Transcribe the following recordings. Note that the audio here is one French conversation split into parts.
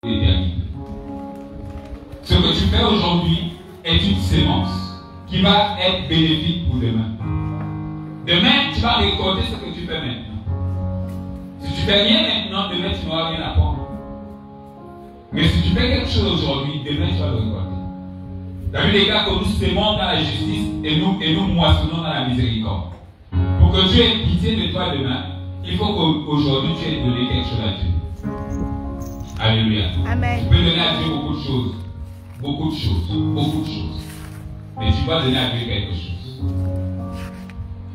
l'éternité. Ce que tu fais aujourd'hui est une sémence qui va être bénéfique pour demain. Demain, tu vas récolter ce que tu fais maintenant. Si tu fais rien maintenant, demain, tu n'auras rien à prendre. Mais si tu fais quelque chose aujourd'hui, demain, tu vas le récolter. Tu as vu les gars que nous sémons dans la justice et nous moissonnons dans la miséricorde. Pour que Dieu ait pitié de toi demain, il faut qu'aujourd'hui, tu aies donné quelque chose à Dieu. Alléluia. Amen. Tu peux donner à Dieu beaucoup de choses. Beaucoup de choses. Beaucoup de choses. Mais tu dois donner à Dieu quelque chose.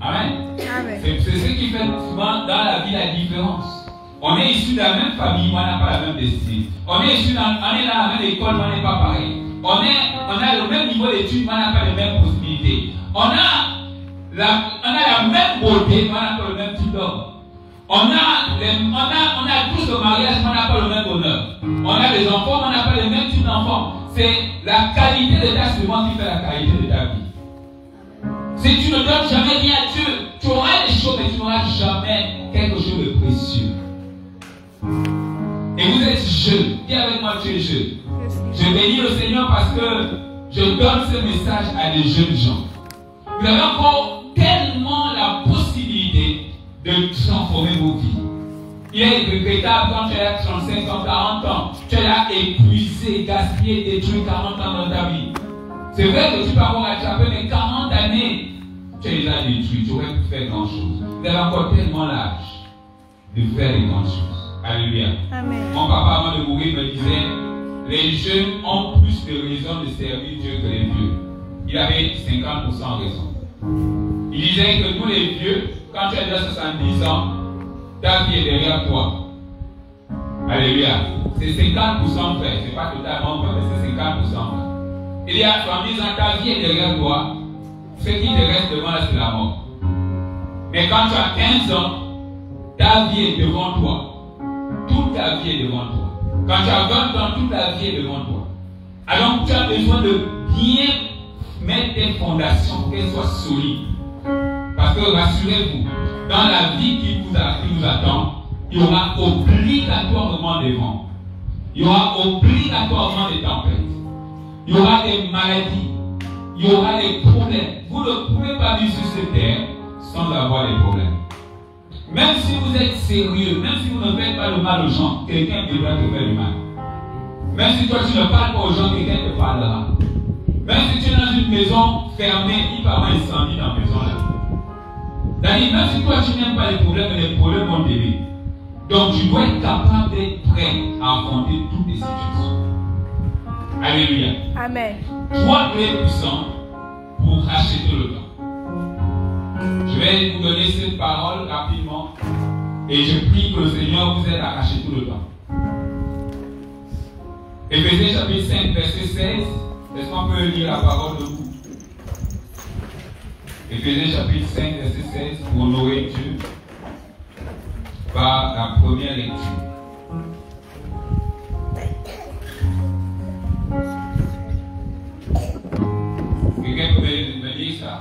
Amen. Amen. C'est ce qui fait souvent dans la vie la différence. On est issu de la même famille, mais on n'a pas la même destinée. On est dans la même école, mais on n'est pas pareil. On a le même niveau d'études, mais on n'a pas les mêmes possibilités. On a la même beauté, mais on n'a pas le même type d'homme. On a tous le mariage, mais on n'a pas le même bonheur. On a des enfants, mais on n'a pas le même type d'enfants. C'est la qualité de ta semence qui fait la qualité de ta vie. Si tu ne donnes jamais rien à Dieu, tu auras des choses, mais tu n'auras jamais quelque chose de précieux. Et vous êtes jeunes. Dis avec moi, tu es jeune. Je bénis le Seigneur parce que je donne ce message à des jeunes gens. Vous avez encore tellement la possibilité de transformer vos vies. Il est regrettable quand tu as 35 ans, 40 ans, tu as épuisé, gaspillé, détruit 40 ans dans ta vie. C'est vrai que tu peux avoir attrapé, mais 40 années, tu as déjà détruit, tu aurais pu faire grand chose. Vous avez encore tellement l'âge de faire des grandes choses. Alléluia. Amen. Mon papa, avant de mourir, me disait, les jeunes ont plus de raisons de servir Dieu que les vieux. Il avait 50% raison. Il disait que nous les vieux, quand tu as déjà 70 ans, ta vie est derrière toi. Alléluia. C'est 50% fait. Ce n'est pas totalement vrai, mais c'est 50% fait. Il y a 70 ans, ta vie est derrière toi. Ce qui te reste devant là, c'est la mort. Mais quand tu as 15 ans, ta vie est devant toi. Toute ta vie est devant toi. Quand tu as 20 ans, toute ta vie est devant toi. Alors tu as besoin de bien mettre tes fondations pour qu'elles soient solides. Parce que rassurez-vous, dans la vie qui nous attend, il y aura obligatoirement des vents. Il y aura obligatoirement des tempêtes. Il y aura des maladies. Il y aura des problèmes. Vous ne pouvez pas vivre sur cette terre sans avoir des problèmes. Même si vous êtes sérieux, même si vous ne faites pas le mal aux gens, quelqu'un viendra te faire du mal. Même si toi tu ne parles pas aux gens, quelqu'un te parlera. Même si tu es dans une maison fermée, il va y avoir un incendie dans la maison là. C'est-à-dire, même si toi tu n'aimes pas les problèmes vont t'aider. Donc tu dois être capable d'être prêt à affronter toutes les situations. Alléluia. Amen. 3 clés puissantes pour racheter le temps. Je vais vous donner cette parole rapidement et je prie que le Seigneur vous aide à racheter le temps. Éphésiens chapitre 5, verset 16. Est-ce qu'on peut lire la parole de vous? Éphésiens chapitre 5, verset 16, pour honorer Dieu par la première lecture. Quelqu'un peut me dire ça?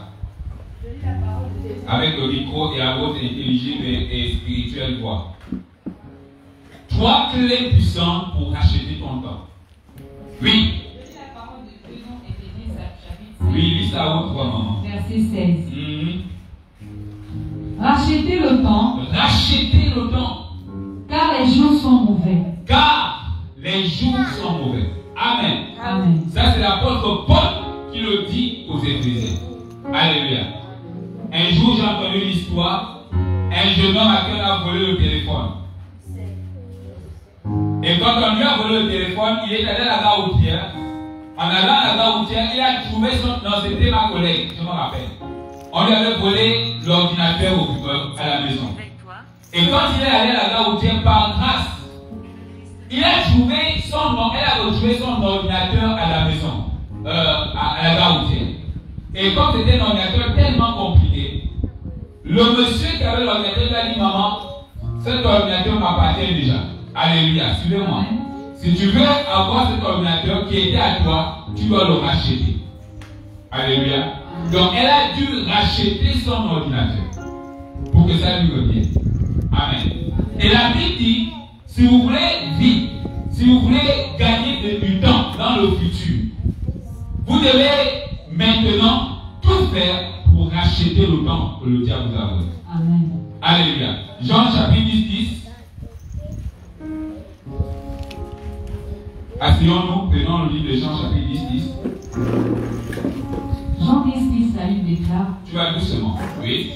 Avec le micro et la voix intelligible et spirituelle voix. 3 clés puissantes pour racheter ton temps. Oui. Oui, lis ça à haute voix, maman. Verset 16. Rachetez le temps. Rachetez le temps. Car les jours sont mauvais. Car les jours sont mauvais. Amen. Amen. Ça, c'est l'apôtre Paul qui le dit aux Éphésiens. Alléluia. Un jour, j'ai entendu l'histoire. Un jeune homme à qui on a volé le téléphone. Et quand on lui a volé le téléphone, il est allé à la gare routière. En allant à la gare routière, il a trouvé son... Non, c'était ma collègue, je me rappelle. On lui avait volé l'ordinateur à la maison. Et quand il est allé à la gare routière, par grâce, il a trouvé son nom, elle a retrouvé son ordinateur à la maison, à la gare routière. Et comme c'était un ordinateur tellement compliqué, le monsieur qui avait l'ordinateur lui a dit, maman, cet ordinateur m'appartient déjà. Alléluia, suivez-moi. Si tu veux avoir cet ordinateur qui était à toi, tu dois le racheter. Alléluia. Donc elle a dû racheter son ordinateur pour que ça lui revienne. Amen. Et la Bible dit, si vous voulez vivre, si vous voulez gagner du temps dans le futur, vous devez maintenant tout faire pour racheter le temps que le diable vous a volé. Amen. Alléluia. Jean chapitre 10. Asseyons-nous, prenons le livre de Jean chapitre 10. Jean 10, la Bible déclare. Tu vas doucement, oui.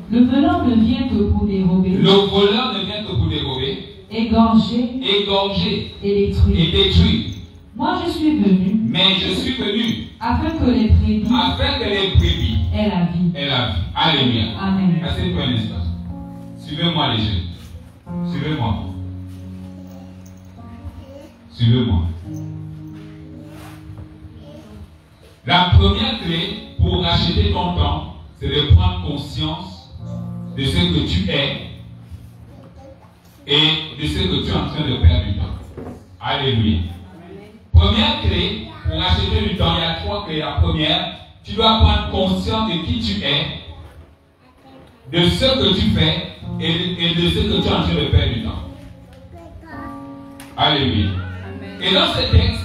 Le voleur ne vient que pour dérober. Le voleur ne vient que pour dérober, Égorger et détruire. et détruire. Moi je suis venu. Mais je suis venu Afin que les brebis aient la vie. Alléluia. Amen. Asseyez-vous un instant. Suivez-moi les jeunes. Suivez-moi. Suivez-moi. La première clé pour racheter ton temps, c'est de prendre conscience de ce que tu es et de ce que tu es en train de perdre du temps. Alléluia. Première clé pour racheter du temps, il y a 3 clés. La première, tu dois prendre conscience de qui tu es, de ce que tu fais et de ce que tu es en train de perdre du temps. Alléluia. Et dans ce texte,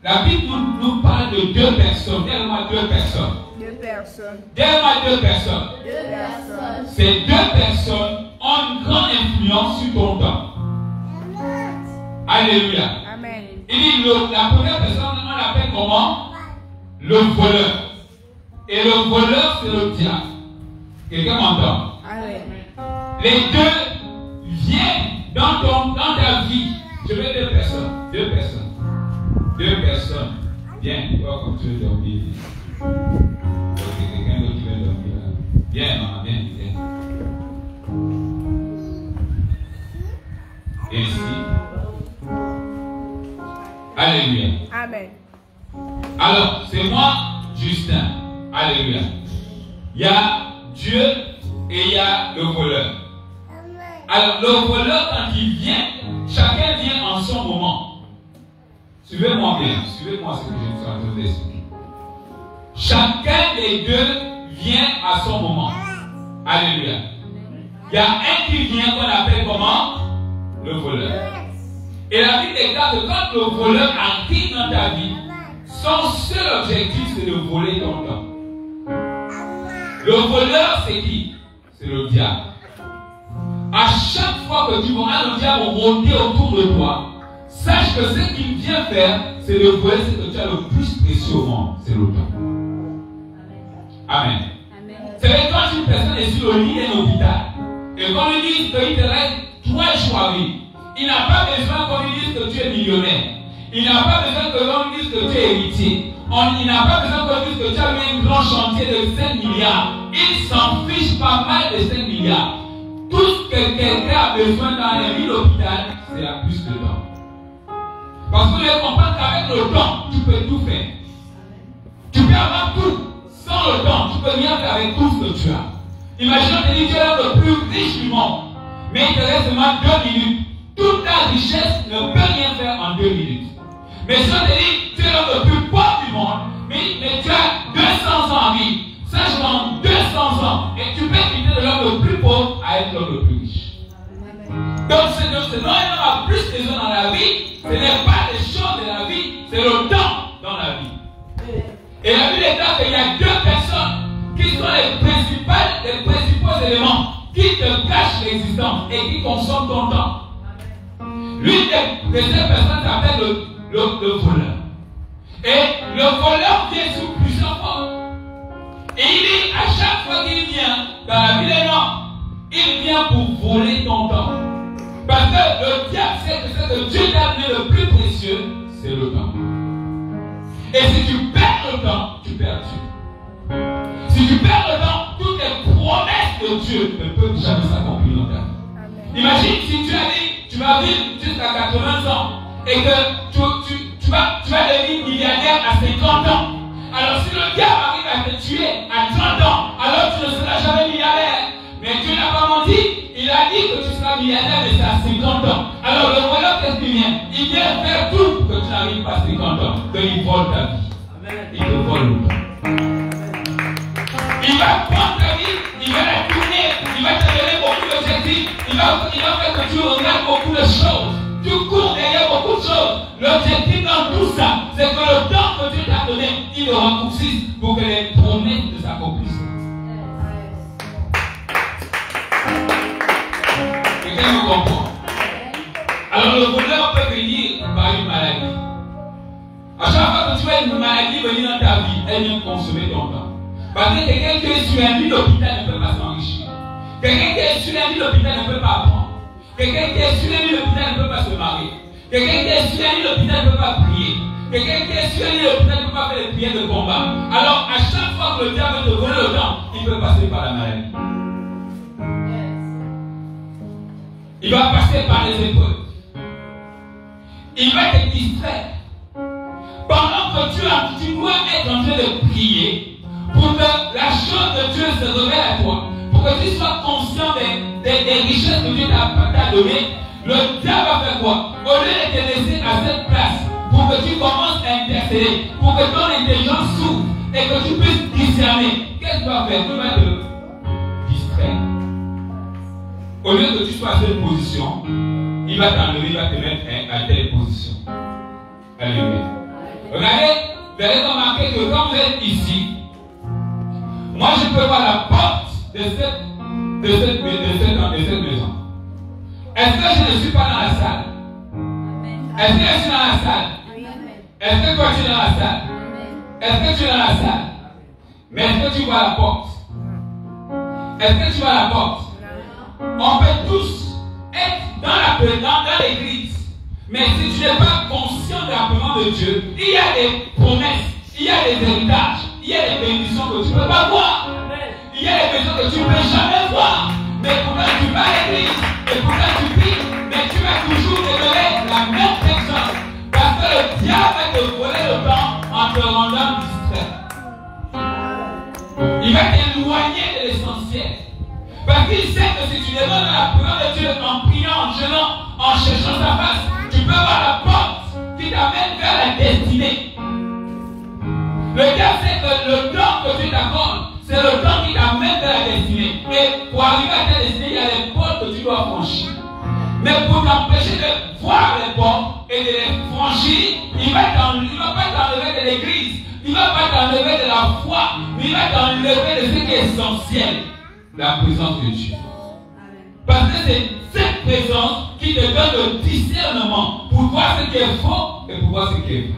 la Bible nous parle de 2 personnes. Dis-moi 2 personnes. 2 personnes. Dis-moi 2 personnes. 2 personnes. Ces 2 personnes ont une grande influence sur ton temps. Alléluia. Amen. Il dit la première personne, on l'appelle comment? Le voleur. Et le voleur, c'est le diable. Quelqu'un m'entend? Amen. Les 2 viennent dans ta vie. Je veux 2 personnes. 2 personnes. 2 personnes. Viens, toi comme tu veux dormir. Quelqu'un d'autre qui veut dormir là. Viens, maman, viens. Et ici. Alléluia. Amen. Alors, c'est moi, Justin. Alléluia. Il y a Dieu et il y a le voleur. Alors, le voleur, quand il vient, chacun vient en son moment. Suivez-moi bien. Suivez-moi ce que je suis en train d'expliquer. Chacun des 2 vient à son moment. Alléluia. Il y a un qui vient qu'on appelle comment? Le voleur. Et la Bible déclare que quand le voleur arrive dans ta vie, son seul objectif c'est de voler ton temps. Le voleur c'est qui? C'est le diable. À chaque fois que tu vois le diable rôder autour de toi, sache que ce qu'il vient faire, c'est de voler ce que tu as le plus précieux au monde, c'est le temps. Amen. C'est que quand une personne est sur le lit d'un hôpital, et qu'on lui dit qu'il te reste 3 choix à vivre, il n'a pas besoin qu'on lui dise que tu es millionnaire. Il n'a pas besoin que l'on lui dise que tu es héritier. Il n'a pas besoin qu'on lui dise que tu as eu un grand chantier de 5 milliards. Il s'en fiche pas mal de 5 milliards. Tout ce que quelqu'un a besoin dans la vie de l'hôpital, c'est la plus de temps. Parce que vous devez comprendre qu'avec le temps, tu peux tout faire. Tu peux avoir tout. Sans le temps, tu peux rien faire avec tout ce que tu as. Imaginons que tu es l'homme le plus riche du monde, mais il te reste seulement 2 minutes. Toute ta richesse ne peut rien faire en 2 minutes. Mais si on te dit, tu es l'homme le plus pauvre du monde, mais tu as 200 ans à vivre. Sache qu'en 200 ans, et tu peux quitter de l'homme le plus pauvre à être l'homme le plus riche. Donc, ce dont on a plus besoin dans la vie, ce n'est pas les choses de la vie, c'est le temps dans la vie. Et la Bible déclare qu'il y a 2 personnes qui sont les principaux éléments qui te cachent l'existence et qui consomment ton temps. L'une de ces personnes s'appelle le voleur. Et le voleur vient sous plusieurs formes. Et il dit, à chaque fois qu'il vient dans la vie des gens, il vient pour voler ton temps. Parce que le diable sait que ce que Dieu t'a donné le plus précieux, c'est le temps. Et si tu perds le temps, tu perds Dieu. Si tu perds le temps, toutes les promesses de Dieu ne peuvent jamais s'accomplir dans ta vie. Imagine si tu as dit, tu vas vivre jusqu'à 80 ans et que tu vas devenir milliardaire à 50 ans. Alors si le diable arrive à te tuer à 30 ans, alors tu ne seras jamais milliardaire. Mais Dieu n'a pas menti, il a dit que tu seras milliardaire, mais c'est à 50 ans. Alors le voleur, qu'est-ce qu'il vient? Il vient faire tout pour que tu n'arrives pas à 50 ans. Donc il vole ta vie. Il te vole le temps. Il va prendre ta vie, il va la tourner, il va te donner beaucoup d'objectifs, il va faire que tu regardes beaucoup de choses. Tu Tu cours derrière beaucoup de choses. L'objectif dans tout ça, c'est que le temps que Dieu t'a donné, il le raccourcisse pour que les promesses ne s'accomplissent. Quelqu'un me comprend? Alors le bonheur peut venir par une maladie. À chaque fois que tu as une maladie venir dans ta vie, elle vient consommer ton temps. Parce que quelqu'un qui est sur un lit d'hôpital ne peut pas s'enrichir. Quelqu'un qui est sur un lit d'hôpital ne peut pas apprendre. Quelqu'un qui est sur un lit d'hôpital ne peut pas se marier. Quelqu'un qui est sur un lit d'hôpital ne peut pas prier. Quelqu'un qui est sur un lit d'hôpital ne peut pas faire les prières de combat. Alors à chaque fois que le diable veut te voler le temps, il peut passer par la maladie. Il va passer par les épreuves. Il va te distraire. Pendant que tu dois être en train de prier pour que la chose de Dieu se révèle à toi, pour que tu sois conscient des richesses que Dieu t'a données, le diable va faire quoi? Au lieu de te laisser à cette place pour que tu commences à intercéder, pour que ton intelligence s'ouvre et que tu puisses discerner, qu'est-ce que tu vas faire? Tu vas te distraire. Au lieu que tu sois à cette position, il va t'enlever, il va te mettre à telle position. Alléluia. Regardez, vous allez remarquer que quand vous êtes ici, moi je peux voir la porte de cette maison. Est-ce que je ne suis pas dans la salle? Est-ce que je suis dans la salle? Est-ce que toi tu es dans la salle? Est-ce que tu es dans la salle? Mais est-ce que tu vois la porte? Est-ce que tu vois la porte? On peut tous être dans l'église. Mais si tu n'es pas conscient de l'appellement de Dieu, il y a des promesses, il y a des héritages, il y a des bénédictions que tu ne peux pas voir. Il y a des bénédictions que tu ne peux jamais voir. Mais pourtant tu vas à l'église, et pourtant tu pries, mais tu vas toujours donner la même personne. Parce que le diable va te voler le temps en te rendant distrait. Il va t'éloigner de l'essentiel. Parce qu'il sait que si tu demandes la présence de Dieu en priant, en jeûnant, en cherchant sa face, tu peux avoir la porte qui t'amène vers la destinée. Le diable sait que le temps que tu t'accordes, c'est le temps qui t'amène vers la destinée. Et pour arriver à ta destinée, il y a les portes que tu dois franchir. Mais pour t'empêcher de voir les portes et de les franchir, il ne va pas t'enlever de l'église, il ne va pas t'enlever de la foi, mais il va t'enlever de ce qui est essentiel. La présence de Dieu. Parce que c'est cette présence qui te donne le discernement pour voir ce qui est faux et pour voir ce qui est vrai.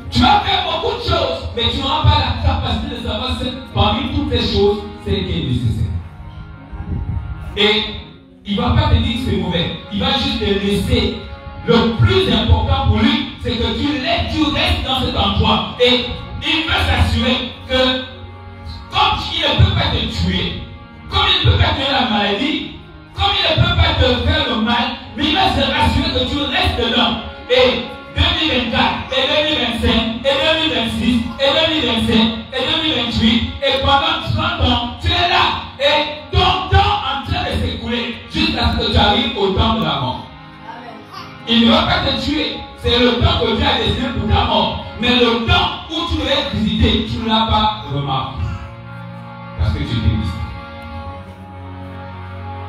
Tu vas faire beaucoup de choses, mais tu n'auras pas la capacité de savoir parmi toutes les choses ce qui est nécessaire. Et il ne va pas te dire que c'est mauvais. Il va juste te laisser. Le plus important pour lui, c'est que tu restes dans cet endroit. Et il va s'assurer que comme il ne peut pas te tuer, comme il ne peut pas tuer la maladie, comme il ne peut pas te faire le mal, mais il va se rassurer que tu restes dedans. Et 2024, et 2025, et 2026, et 2027, et 2028, et pendant 30 ans, tu es là. Et ton temps en train de s'écouler jusqu'à ce que tu arrives au temps de la mort. Il ne va pas te tuer. C'est le temps que Dieu a décidé pour ta mort. Mais le temps où tu devais visiter, tu ne l'as pas remarqué. Parce que tu t'es visité.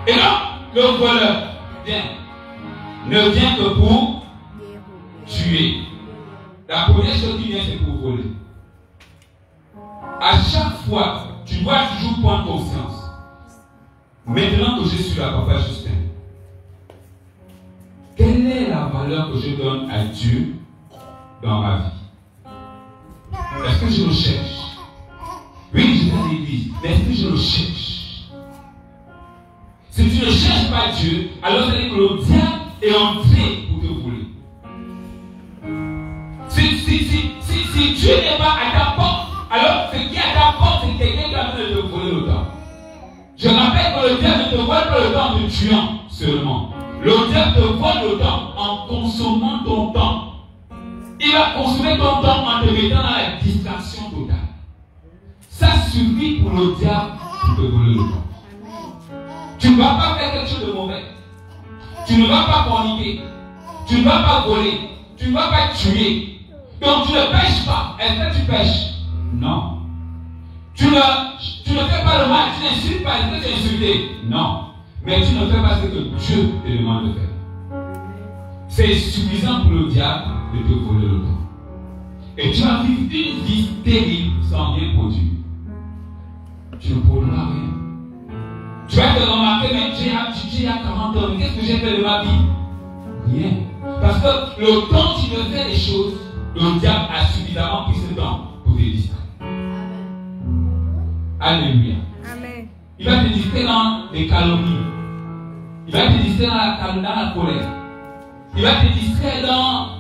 Et donc, le voleur ne vient que pour tuer. La première chose qui vient, c'est pour voler. À chaque fois, tu dois toujours prendre conscience. Maintenant que je suis là, Papa Justin, quelle est la valeur que je donne à Dieu dans ma vie? Est-ce que je le cherche? Oui, je vais à l'église, mais est-ce que je le cherche? Si tu ne cherches pas Dieu, alors ça veut dire que le diable est entré pour te voler. Si Dieu n'est pas à ta porte, alors ce qui est à ta porte, c'est quelqu'un qui a besoin de te voler le temps. Je rappelle que le diable ne te vole pas le temps en te tuant seulement. Le diable te vole le temps en consommant ton temps. Il va consommer ton temps en te mettant dans la distraction totale. Ça suffit pour le diable pour te voler le temps. Tu ne vas pas faire quelque chose de mauvais. Tu ne vas pas forniquer. Tu ne vas pas voler. Tu ne vas pas tuer. Donc tu ne pêches pas. Est-ce que tu pêches? Non. Tu ne fais pas le mal. Tu n'insultes pas. Est-ce que tu as insulté? Non. Mais tu ne fais pas ce que Dieu te demande de faire. c'est suffisant pour le diable de te voler le temps. Et tu vas vivre une vie terrible sans rien produire. Tu ne produiras rien. Tu vas te remarquer, mais j'ai 40 ans, qu'est-ce que j'ai fait de ma vie? Rien. Parce que le temps où tu veux faire les choses, le diable a suffisamment pris ce temps pour te distraire. Alléluia. Amen. Il va te distraire dans les calomnies. Il va te distraire dans la colère. Il va te distraire dans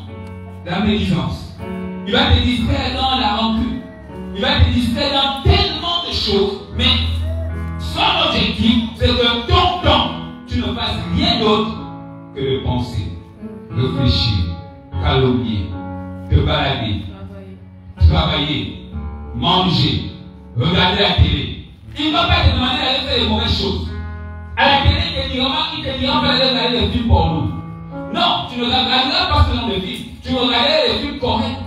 la médisance. Il va te distraire dans la rancune. Il va te distraire dans tellement de choses. Mais son objectif, c'est que ton temps, tu ne fasses rien d'autre que de penser, réfléchir, calomnier, te balader, travailler, manger, regarder la télé. Il ne va pas te demander d'aller faire les mauvaises choses. À la télé, il te dira pas d'aller regarder les films porno. Non, tu ne regarderas pas ce genre de films. Tu regarderas les films corrects.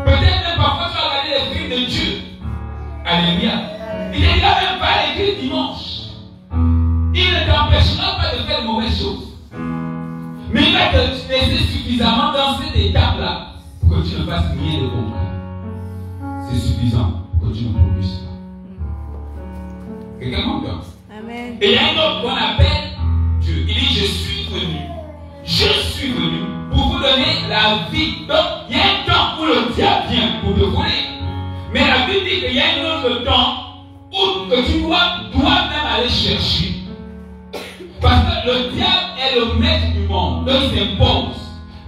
Peut-être même parfois tu vas regarder les films de Dieu. Alléluia. Il ne dira même pas l'église dimanche. Il ne t'empêchera pas de faire de mauvaises choses. Mais il va te laisser suffisamment dans cette étape-là pour que tu ne fasses rien de concret. C'est suffisant pour que tu ne produises pas. Quelqu'un m'entend? Amen. Et il y a un autre qu'on appelle Dieu. Il dit, je suis venu pour vous donner la vie. Donc, il y a un temps où le diable vient pour te voler. Mais la Bible dit qu'il y a un autre temps où que tu dois même aller chercher. Parce que le diable est le maître du monde, donc il s'impose.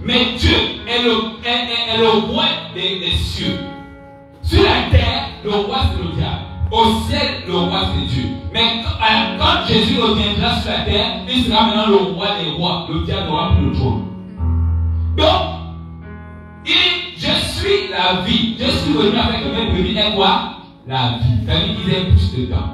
Mais Dieu est le roi des cieux. Sur la terre, le roi c'est le diable. Au ciel, le roi c'est Dieu. Mais quand Jésus reviendra sur la terre, il sera maintenant le roi des rois. Le diable aura plus le trône. Donc, je suis la vie. Je suis venu avec le même bébé. Et quoi? La vie. La vie qui aime plus de temps.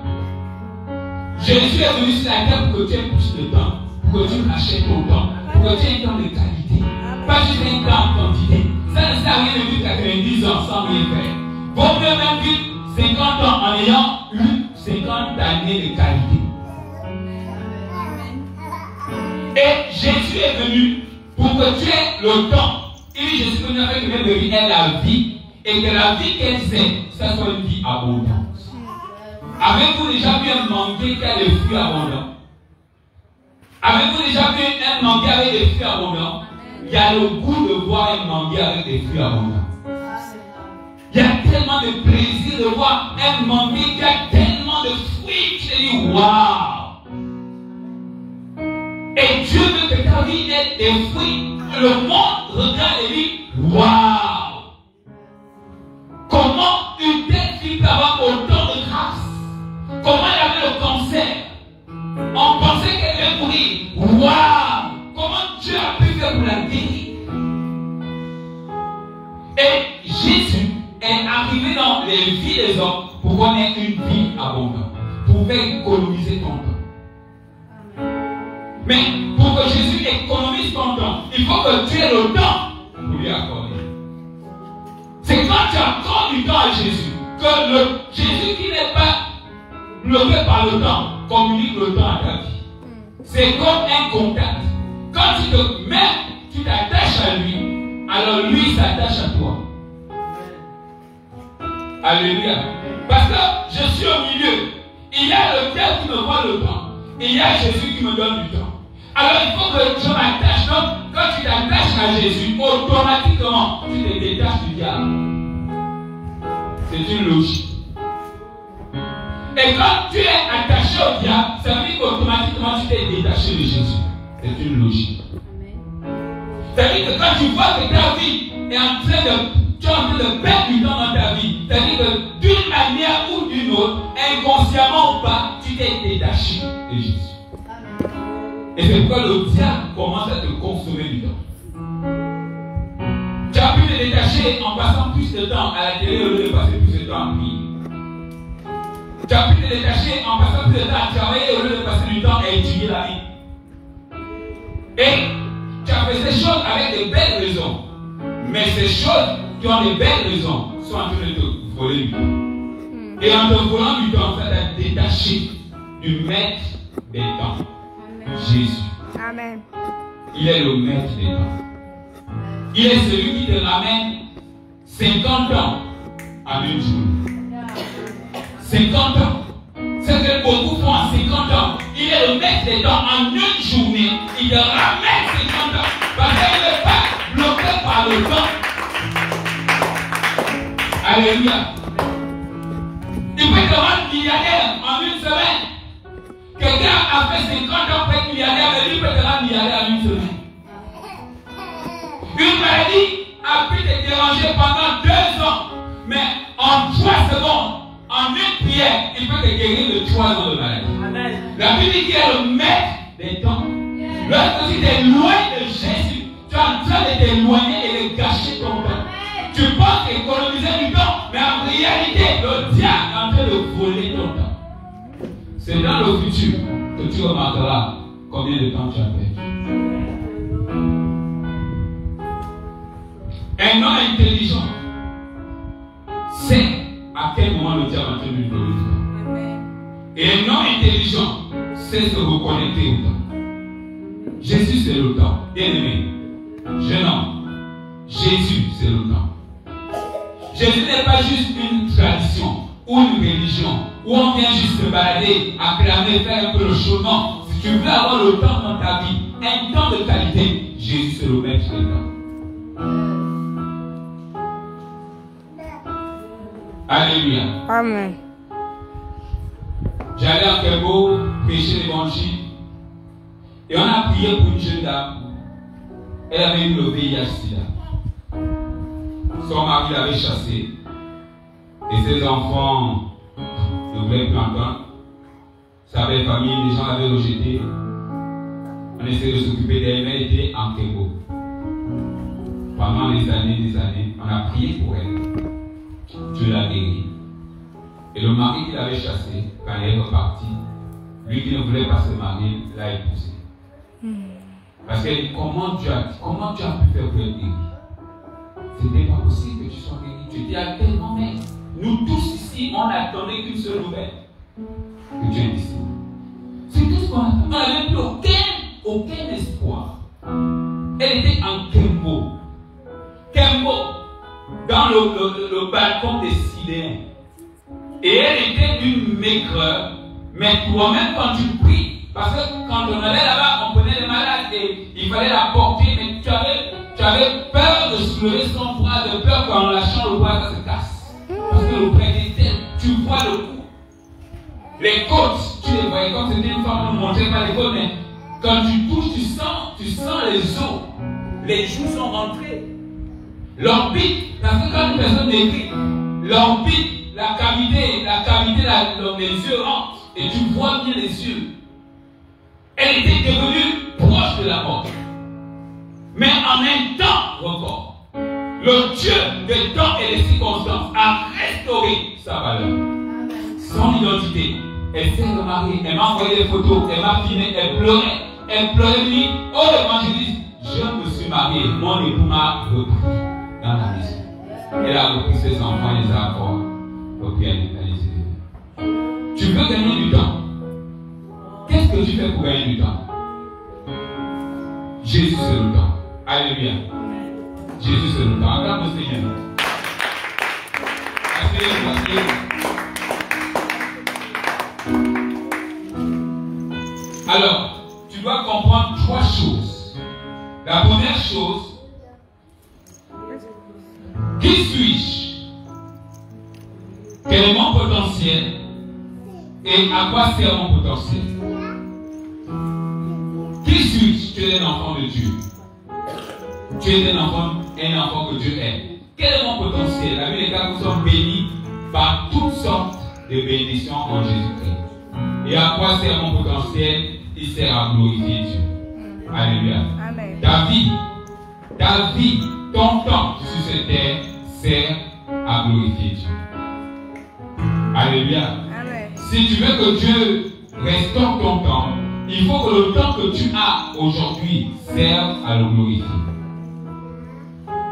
Jésus est venu sur la terre pour que tu aies plus de temps. Pour que tu achètes ton temps. Pour que tu aies un temps de qualité. Pas juste un temps en quantité. Ça ne sert à rien de vivre 90 ans sans rien faire. Vaut mieux même vivre 50 ans en ayant eu 50 années de qualité. Et Jésus est venu pour que tu aies le temps. Il dit, je suis venu avec le même de vie et la vie. Et que la vie qu'elle sait, ça soit une vie abondante. Avez-vous déjà vu un manguier qui a des fruits abondants? Avez-vous déjà vu un manguier avec des fruits abondants? Il y a le goût de voir un manguier avec des fruits abondants. Il y a tellement de plaisir de voir un manguier qui a tellement de fruits. Tu te dis, waouh! Et Dieu veut que ta vie ait des fruits. Le monde regarde et dit, waouh! Comment une telle fille peut avoir autant de grâce? Comment elle avait le cancer? On pensait qu'elle allait mourir. Waouh! Comment Dieu a pu faire pour la guérir? Et Jésus est arrivé dans les vies des hommes pour qu'on ait une vie abondante, pour faire économiser ton temps. Mais pour que Jésus économise ton temps, il faut que tu aies le temps pour lui accorder. C'est quand tu accordes du temps à Jésus que le Jésus qui n'est pas bloqué par le temps communique le temps à ta vie. C'est comme un contact. Quand tu te mets, tu t'attaches à lui, alors lui s'attache à toi. Alléluia. Parce que je suis au milieu. Il y a le Père qui me voit le temps. Et il y a Jésus qui me donne du temps. Alors il faut que je m'attache. Donc, quand tu t'attaches à Jésus, automatiquement, tu te détaches du diable. C'est une logique. Et quand tu es attaché au diable, ça veut dire qu'automatiquement tu t'es détaché de Jésus. C'est une logique. Ça veut dire que quand tu vois que ta vie est en train de perdre du temps dans ta vie, ça veut dire que d'une manière ou d'une autre, inconsciemment ou pas, tu t'es détaché de Jésus. Et c'est pourquoi le diable commence à te consommer du temps. Tu as pu te détacher en passant plus de temps à la télé au lieu de passer plus de temps à prier. Tu as pu te détacher en passant plus de temps à travailler au lieu de passer du temps à étudier la vie. Et tu as fait ces choses avec de belles raisons. Mais ces choses qui ont de belles raisons sont en train de te voler du temps. Et en te volant du temps, ça t'a détaché du maître des temps. Jésus. Amen. il est le maître des temps. Il est celui qui te ramène 50 ans en une journée. 50 ans. C'est que beaucoup font en 50 ans. Il est le maître des temps. En une journée, il te ramène 50 ans. Parce qu'il n'est pas bloqué par le temps. Alléluia. Il peut te rendre milliardaire en une semaine. Quelqu'un a fait 50 ans pour être milliardaire, mais lui peut te rendre milliardaire en une semaine. Une maladie a pu te déranger pendant 2 ans, mais en 3 secondes, en une prière, il peut te guérir de 3 ans de maladie. Amen. La Bible dit qu'il est le maître des temps. Lorsque tu t'éloignes de Jésus, tu es en train de t'éloigner et de gâcher ton temps. Tu penses économiser du temps, mais en réalité, le diable est en train de voler ton temps. C'est dans le futur que tu remarqueras combien de temps tu as perdu. Un homme intelligent sait à quel moment le diable est en train de lui voler du temps. Et un homme intelligent sait se reconnecter au temps. Jésus, c'est le temps. Bien-aimé, jeune homme, Jésus, c'est le temps. Jésus n'est pas juste une tradition ou une religion où on vient juste se balader, acclamer, faire un peu le chemin. Si tu veux avoir le temps dans ta vie, un temps de qualité, Jésus, c'est le maître des temps. Alléluia. Amen. J'allais à Kébo prêcher l'évangile et on a prié pour une jeune dame. Elle avait eu le VIH-Sida. Son mari l'avait chassé et ses enfants ne voulaient plus entendre. Sa belle famille, les gens l'avaient rejeté. On essayait de s'occuper d'elle, mais elle était en Kébo. Pendant des années, on a prié pour elle. Dieu l'a guérie. Et le mari qui l'avait chassé, quand elle est repartie, lui qui ne voulait pas se marier, l'a épousé. Parce que comment tu as pu faire pour être guéri? C'était pas possible que tu sois guéri. Tu dis à tellement, mais nous tous ici, on n'attendait qu'une seule nouvelle. Que Dieu est ici. C'est tout ce qu'on attend. On n'avait plus aucun espoir. Elle était en Kembo. Kembo, dans le balcon des Sidéens. Et elle était d'une maigreur. Mais toi-même, quand tu pries, parce que quand on allait là-bas, on prenait les malades et il fallait la porter, mais tu avais peur de soulever son bras, de peur qu'en lâchant le bras, ça se casse. Parce que le bras était, tu vois le cou. Les côtes, tu les voyais comme c'était une femme, on ne montrait pas les côtes, mais quand tu touches, tu sens les os. Les joues sont rentrées. L'orbite, parce que quand une personne écrit, l'orbite, la cavité, les yeux rentrent et tu vois bien les yeux. Elle était devenue proche de la mort. Mais en un temps record, le Dieu des temps et des circonstances a restauré sa valeur. Son identité. Elle s'est remariée, elle m'a envoyé des photos, elle m'a filmé, elle pleurait. Elle pleurait, elle dit, oh l'évangéliste, je me suis marié, mon époux m'a repris dans la maison. Elle a repris ses enfants, les a encore repris à l'église. Tu veux gagner du temps. Qu'est-ce que tu fais pour gagner du temps? Jésus c'est le temps. Alléluia. Jésus c'est le temps. Acclame le Seigneur. Asseyez-vous. Alors, tu dois comprendre 3 choses. La première chose, qui suis-je? Quel est mon potentiel? Et à quoi sert mon potentiel? Qui suis-je? Tu es un enfant de Dieu. Tu es un enfant que Dieu aime. Quel est mon potentiel? La Bible est que nous sommes bénis par toutes sortes de bénédictions en Jésus-Christ. Et à quoi sert mon potentiel? Il sert à glorifier Dieu. Alléluia. Amen. Ta vie, ton temps sur cette terre sert à glorifier Dieu. Alléluia. Amen. Si tu veux que Dieu restaure ton temps, il faut que le temps que tu as aujourd'hui serve à le glorifier.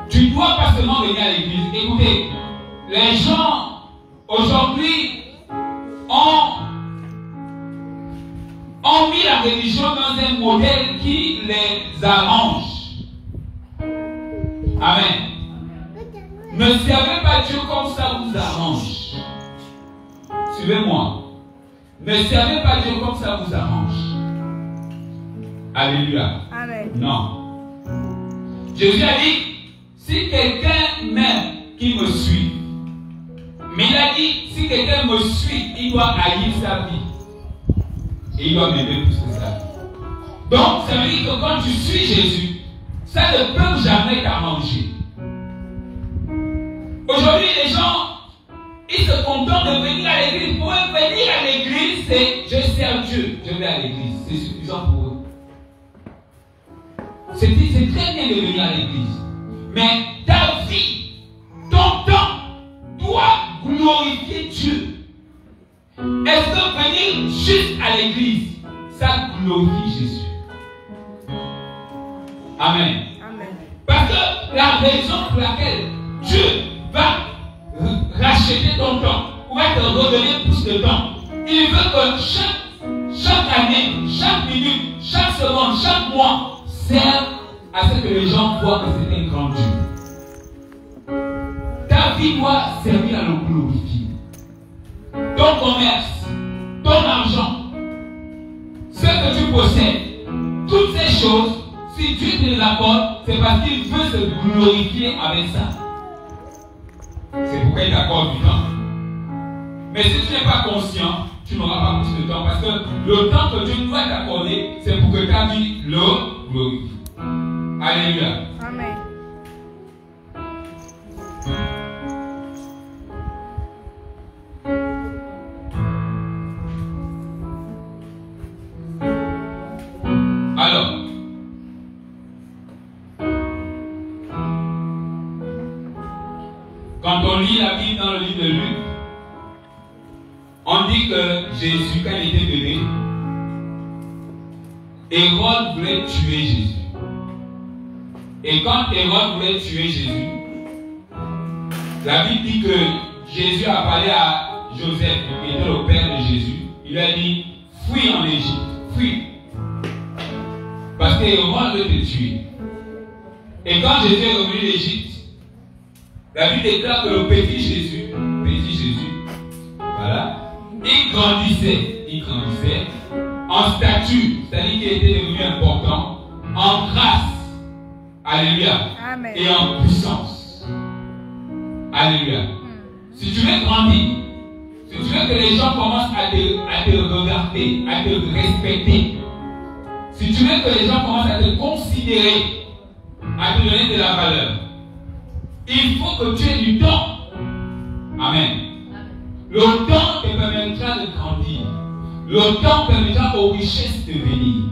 Tu ne dois pas seulement venir à l'église. Écoutez, les gens aujourd'hui ont ont mis la religion dans un modèle qui les arrange. Amen. Ne servez pas Dieu comme ça vous arrange. Suivez-moi. Ne servez pas Dieu comme ça vous arrange. Alléluia. Amen. Non. Jésus a dit, si quelqu'un m'aime, qu'il me suit. Mais il a dit, si quelqu'un me suit, il doit haïr sa vie. Et il doit m'aimer plus que ça. Donc, ça veut dire que quand tu suis Jésus, ça ne peut jamais t'arranger. Aujourd'hui, les gens, ils se contentent de venir à l'église. Pour eux, venir à l'église, c'est je sers Dieu, je vais à l'église. C'est suffisant pour eux. C'est très bien de venir à l'église. Mais ta vie, ton temps, doit glorifier Dieu. Est-ce que venir juste à l'église, ça glorifie Jésus? Amen. Amen. Parce que la raison pour laquelle Dieu va racheter ton temps, pour te redonner plus de temps, il veut que chaque année, chaque minute, chaque seconde, chaque mois serve à ce que les gens voient que c'est un grand Dieu. Ta vie doit servir à le glorifier. Ton commerce, ton argent, ce que tu possèdes, toutes ces choses, si Dieu te les apporte, c'est parce qu'il veut se glorifier avec ça. C'est pourquoi il t'accorde du temps. Mais si tu n'es pas conscient, tu n'auras pas plus de temps. Parce que le temps que Dieu doit t'accorder, c'est pour que ta vie le glorifie. Alléluia. Amen. Alors, quand on lit la Bible dans le livre de Luc, on dit que Jésus, quand il était bébé, Hérode voulait tuer Jésus. Et quand Hérode voulait tuer Jésus, la Bible dit que Jésus a parlé à Joseph, qui était le père de Jésus. Il lui a dit, fuis en Égypte, fuis. Parce que Hérode veut te tuer. Et quand Jésus est revenu d'Égypte, la Bible déclare que le petit Jésus, voilà, il grandissait en statut, c'est-à-dire qu'il était devenu important, en grâce, alléluia, Amen. Et en puissance, alléluia. Si tu veux grandir, si tu veux que les gens commencent à te regarder, à te respecter, si tu veux que les gens commencent à te considérer, à te donner de la valeur, il faut que tu aies du temps. Amen. Le temps te permettra de grandir. Le temps permettra aux richesses de venir.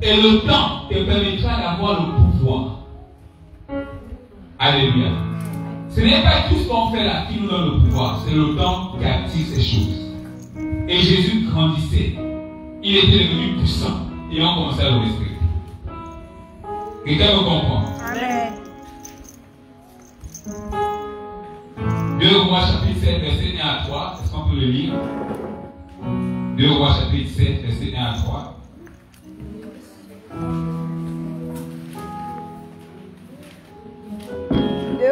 Et le temps te permettra d'avoir le pouvoir. Alléluia. Ce n'est pas tout ce qu'on fait là qui nous donne le pouvoir. C'est le temps qui active ces choses. Et Jésus grandissait. Il était devenu puissant. Et on commençait à le respecter. Quelqu'un me comprend? Amen. 2 Rois chapitre 7, verset 1 à 3. Est-ce qu'on peut le lire? 2 Rois chapitre 7, verset 1 à 3.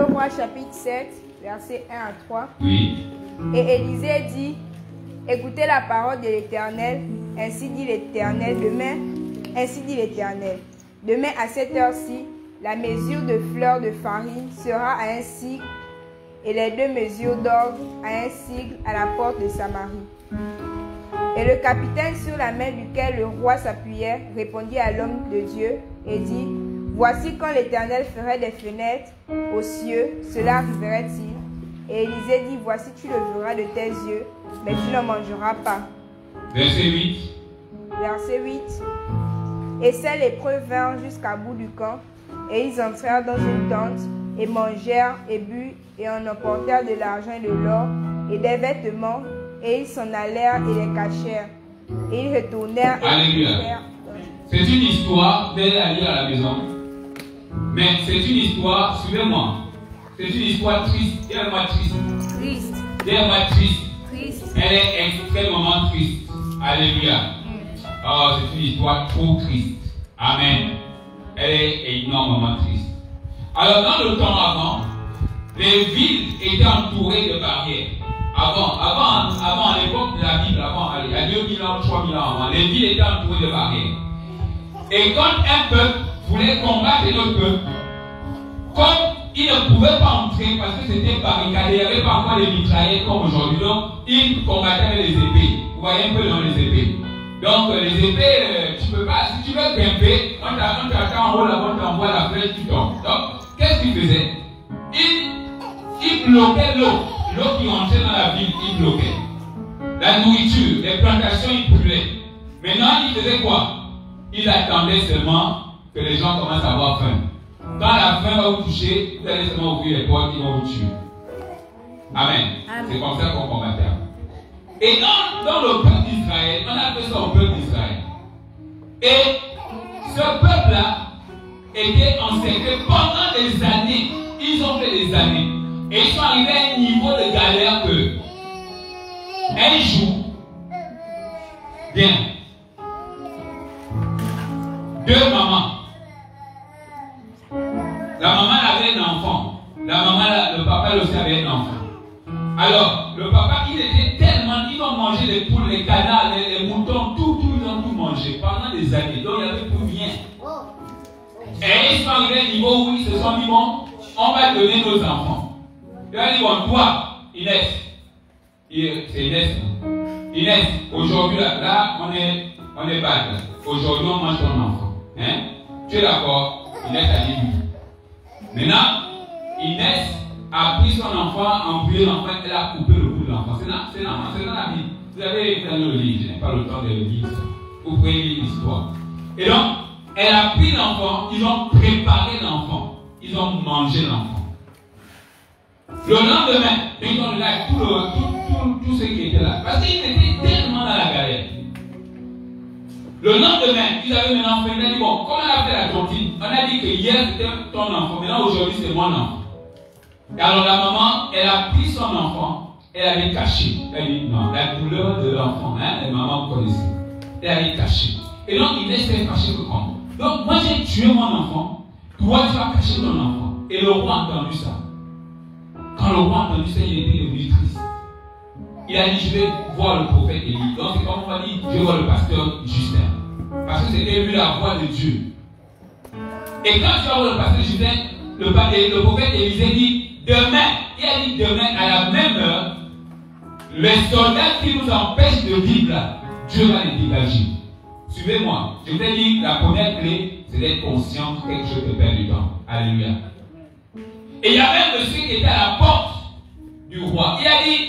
Rois chapitre 7, verset 1 à 3. Oui. Et Élisée dit, écoutez la parole de l'Éternel, ainsi dit l'Éternel, demain à cette heure-ci, la mesure de fleurs de farine sera à un sigle, et les 2 mesures d'orge à un sigle à la porte de Samarie. Et le capitaine, sur la main duquel le roi s'appuyait, répondit à l'homme de Dieu et dit, voici quand l'Éternel ferait des fenêtres aux cieux, cela arriverait-il? Et Élisée dit, voici tu le verras de tes yeux, mais tu ne mangeras pas. Verset 8. Verset 8. Et ces lépreux vinrent jusqu'à bout du camp, et ils entrèrent dans une tente, et mangèrent et burent, et en emportèrent de l'argent et de l'or, et des vêtements, et ils s'en allèrent et les cachèrent. Et ils retournèrent et Alléluia. C'est une histoire, vous allez la lire à la maison. Mais c'est une histoire, suivez-moi. C'est une histoire triste. Dis-moi triste. Dis-moi triste. Elle est extrêmement triste. Alléluia. Oh, c'est une histoire trop triste. Amen. Elle est énormément triste. Alors, dans le temps avant, les villes étaient entourées de barrières. Avant, à l'époque de la Bible, il y a 2000 ans, 3000 ans avant, les villes étaient entourées de barrières. Et quand un peuple voulait combattre un autre peuple, comme il ne pouvait pas entrer parce que c'était barricadé, il n'y avait pas encore les mitraillettes comme aujourd'hui, donc il combattait avec les épées. Vous voyez un peu dans les épées. Donc les épées, tu ne peux pas, si tu veux grimper, on t'attend en haut là-bas, on t'envoie la flèche, tu tombes. Donc, qu'est-ce qu'il faisait? Il bloquait l'eau qui rentrait dans la ville, il bloquait. La nourriture, les plantations, il brûlait. Maintenant, il faisait quoi? Il attendait seulement que les gens commencent à avoir faim. Quand la faim va vous toucher, vous allez seulement ouvrir les portes, ils vont vous tuer. Amen. C'est comme ça qu'on combattait. Et dans le peuple d'Israël, on appelle ça le peuple d'Israël. Et ce peuple-là était encerclé pendant des années. Ils ont fait des années. Et ils sont arrivés à un niveau de galère que un jour, bien, deux mamans. La maman avait un enfant. Le papa aussi avait un enfant. Alors, le papa, il était tellement, ils ont mangé les poules, les canards, les moutons, tout, ils ont tout mangé pendant des années. Donc, il n'y avait plus rien. Et ils sont arrivés à un niveau où ils se sont dit, bon, on va donner nos enfants. Ils ont dit, bon, toi, Inès, c'est Inès. Inès, aujourd'hui, là, on est bad. Aujourd'hui, on mange ton enfant. Hein? Tu es d'accord? Inès a dit oui. Maintenant, Inès a pris son enfant, a embrayé l'enfant, elle a coupé le cou de l'enfant. C'est dans la Bible. Vous avez écrit le livre, je n'ai pas le temps de le lire. Vous pouvez lire l'histoire. Et donc, elle a pris l'enfant, ils ont préparé l'enfant, ils ont mangé l'enfant. Le lendemain, ils ont là tout ce qui était là. Parce qu'ils étaient tellement dans la galère. Le lendemain, ils avaient un enfant, ils ont dit, bon, comme on a fait la tontine, on a dit que hier c'était ton enfant, maintenant aujourd'hui c'est mon enfant. Et alors la maman, elle a pris son enfant, elle avait caché. Elle dit, non, la douleur de l'enfant, hein, les mamans vous connaissez. Elle avait caché. Et donc il s'est fâché que comment? Donc moi j'ai tué mon enfant, toi tu as caché ton enfant. Et le roi a entendu ça. Quand le roi a entendu ça, il était devenu triste. Il a dit, je vais voir le prophète Élie. Donc c'est comme on va dire, je vais voir le pasteur Justin. Parce que c'était lui la voix de Dieu. Et quand tu vas voir le pasteur Justin, le prophète Élisée dit, demain, il a dit demain à la même heure, les soldats qui nous empêchent de vivre là, Dieu va les dégager. Suivez-moi. Je vous ai dit, la première clé, c'est d'être conscient que quelque chose te perd du temps. Alléluia. Et il y avait un monsieur qui était à la porte du roi. Il a dit,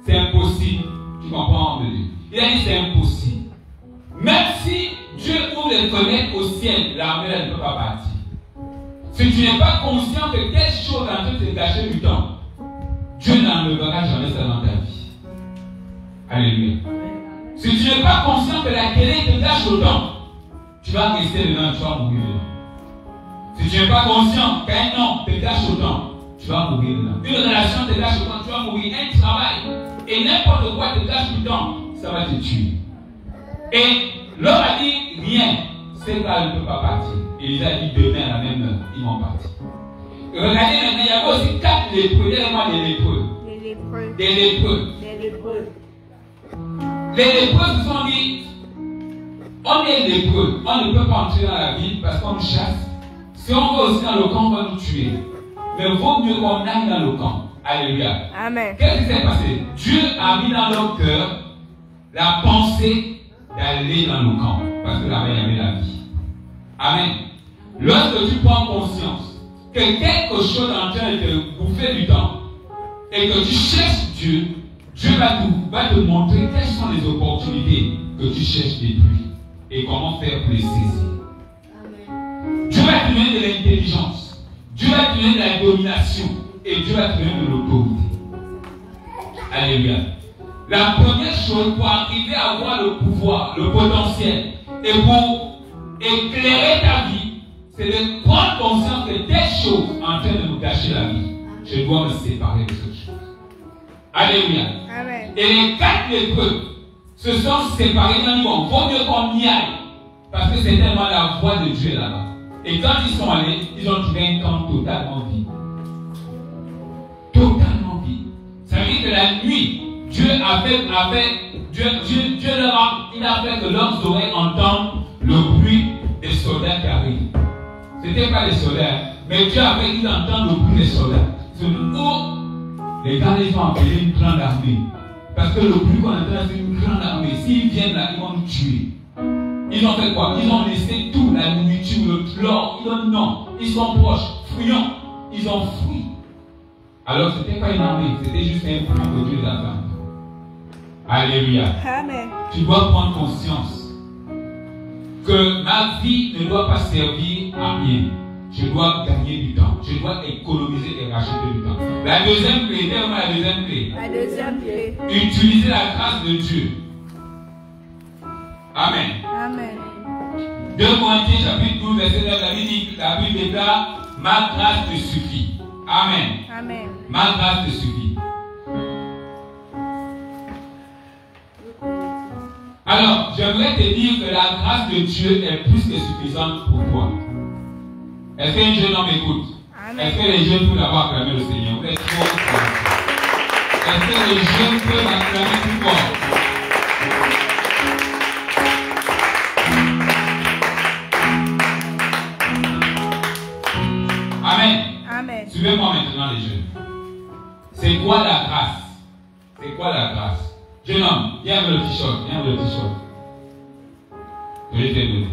c'est impossible. Tu comprends, Dieu? Il a dit, c'est impossible. Même si Dieu ouvre les fenêtres au ciel, l'armée ne peut pas partir. Si tu n'es pas conscient que quelque chose est en train de te gâcher du temps, Dieu n'enlèvera jamais ça dans ta vie. Alléluia. Si tu n'es pas conscient que la télé te gâche le temps, tu vas rester dedans, tu vas mourir dedans. Si tu n'es pas conscient qu'un homme te gâche le temps, tu vas mourir dedans. Une relation te gâche le temps, tu vas mourir. Un travail et n'importe quoi te gâche le temps, ça va te tuer. Et l'homme a dit rien, c'est là ne peut pas partir. Et il a dit demain à la même heure, ils vont partir. Regardez maintenant, il y avait aussi 4 lépreux. Donnez-moi des lépreux. Des lépreux. Les lépreux se sont dit, on est lépreux, on ne peut pas entrer dans la ville parce qu'on nous chasse. Si on va aussi dans le camp, on va nous tuer. Mais il vaut mieux qu'on aille dans le camp. Alléluia. Amen. Qu'est-ce qui s'est passé? Dieu a mis dans leur cœur la pensée d'aller dans le camp. Parce que là-bas, il y avait la vie. Amen. Lorsque tu prends conscience que quelque chose est en train de te bouffer du temps et que tu cherches Dieu, Dieu va te montrer quelles sont les opportunités que tu cherches depuis et comment faire pour les saisir. Amen. Dieu va te donner de l'intelligence, Dieu va te donner de la domination et Dieu va te donner de l'autorité. Alléluia. La première chose pour arriver à avoir le pouvoir, le potentiel et pour éclairer ta vie, c'est de prendre conscience que telle chose en train de nous gâcher la vie. Je dois me séparer de cette chose. Alléluia. Amen. Et les 4 lépreux, se sont séparés, ils ont dit bon, vaut mieux qu'on y aille. Parce que c'est tellement la voix de Dieu là-bas. Et quand ils sont allés, ils ont trouvé un camp totalement vide. Totalement vide. Ça veut dire que la nuit, Dieu a fait que leurs oreilles entendent le bruit des soldats qui arrivent. Ce n'était pas les soldats, mais Dieu a fait qu'ils entendent le bruit des soldats. C'est les gars, ils ont appelé une grande armée. Parce que le bruit qu'on entend, c'est une grande armée. S'ils viennent là, ils vont nous tuer. Ils ont fait quoi? Ils ont laissé tout, la nourriture, l'or. Ils ont non. Ils sont proches, fuyants. Ils ont fui. Alors, ce n'était pas une armée, c'était juste un bruit que Dieu a fait. Alléluia. Amen. Tu dois prendre conscience que ma vie ne doit pas servir à rien. Je dois gagner du temps. Je dois économiser et racheter du temps. La deuxième clé, dis-moi la deuxième clé. La deuxième clé. Utiliser la grâce de Dieu. Amen. Amen. 2 Corinthiens chapitre 12, verset 9, la Bible déclare, ma grâce te suffit. Amen. Amen. Ma grâce te suffit. Alors, j'aimerais te dire que la grâce de Dieu est plus que suffisante pour toi. Est-ce qu'un jeune homme écoute? Est-ce que les jeunes peuvent avoir acclamé le Seigneur? Vous êtes trop forts. Est-ce que les jeunes peuvent acclamer plus fort? Amen. Amen. Suivez-moi maintenant les jeunes. C'est quoi la grâce? C'est quoi la grâce? Jeune homme, viens avec le t-shirt. Viens avec le t-shirt. Je vais te donner.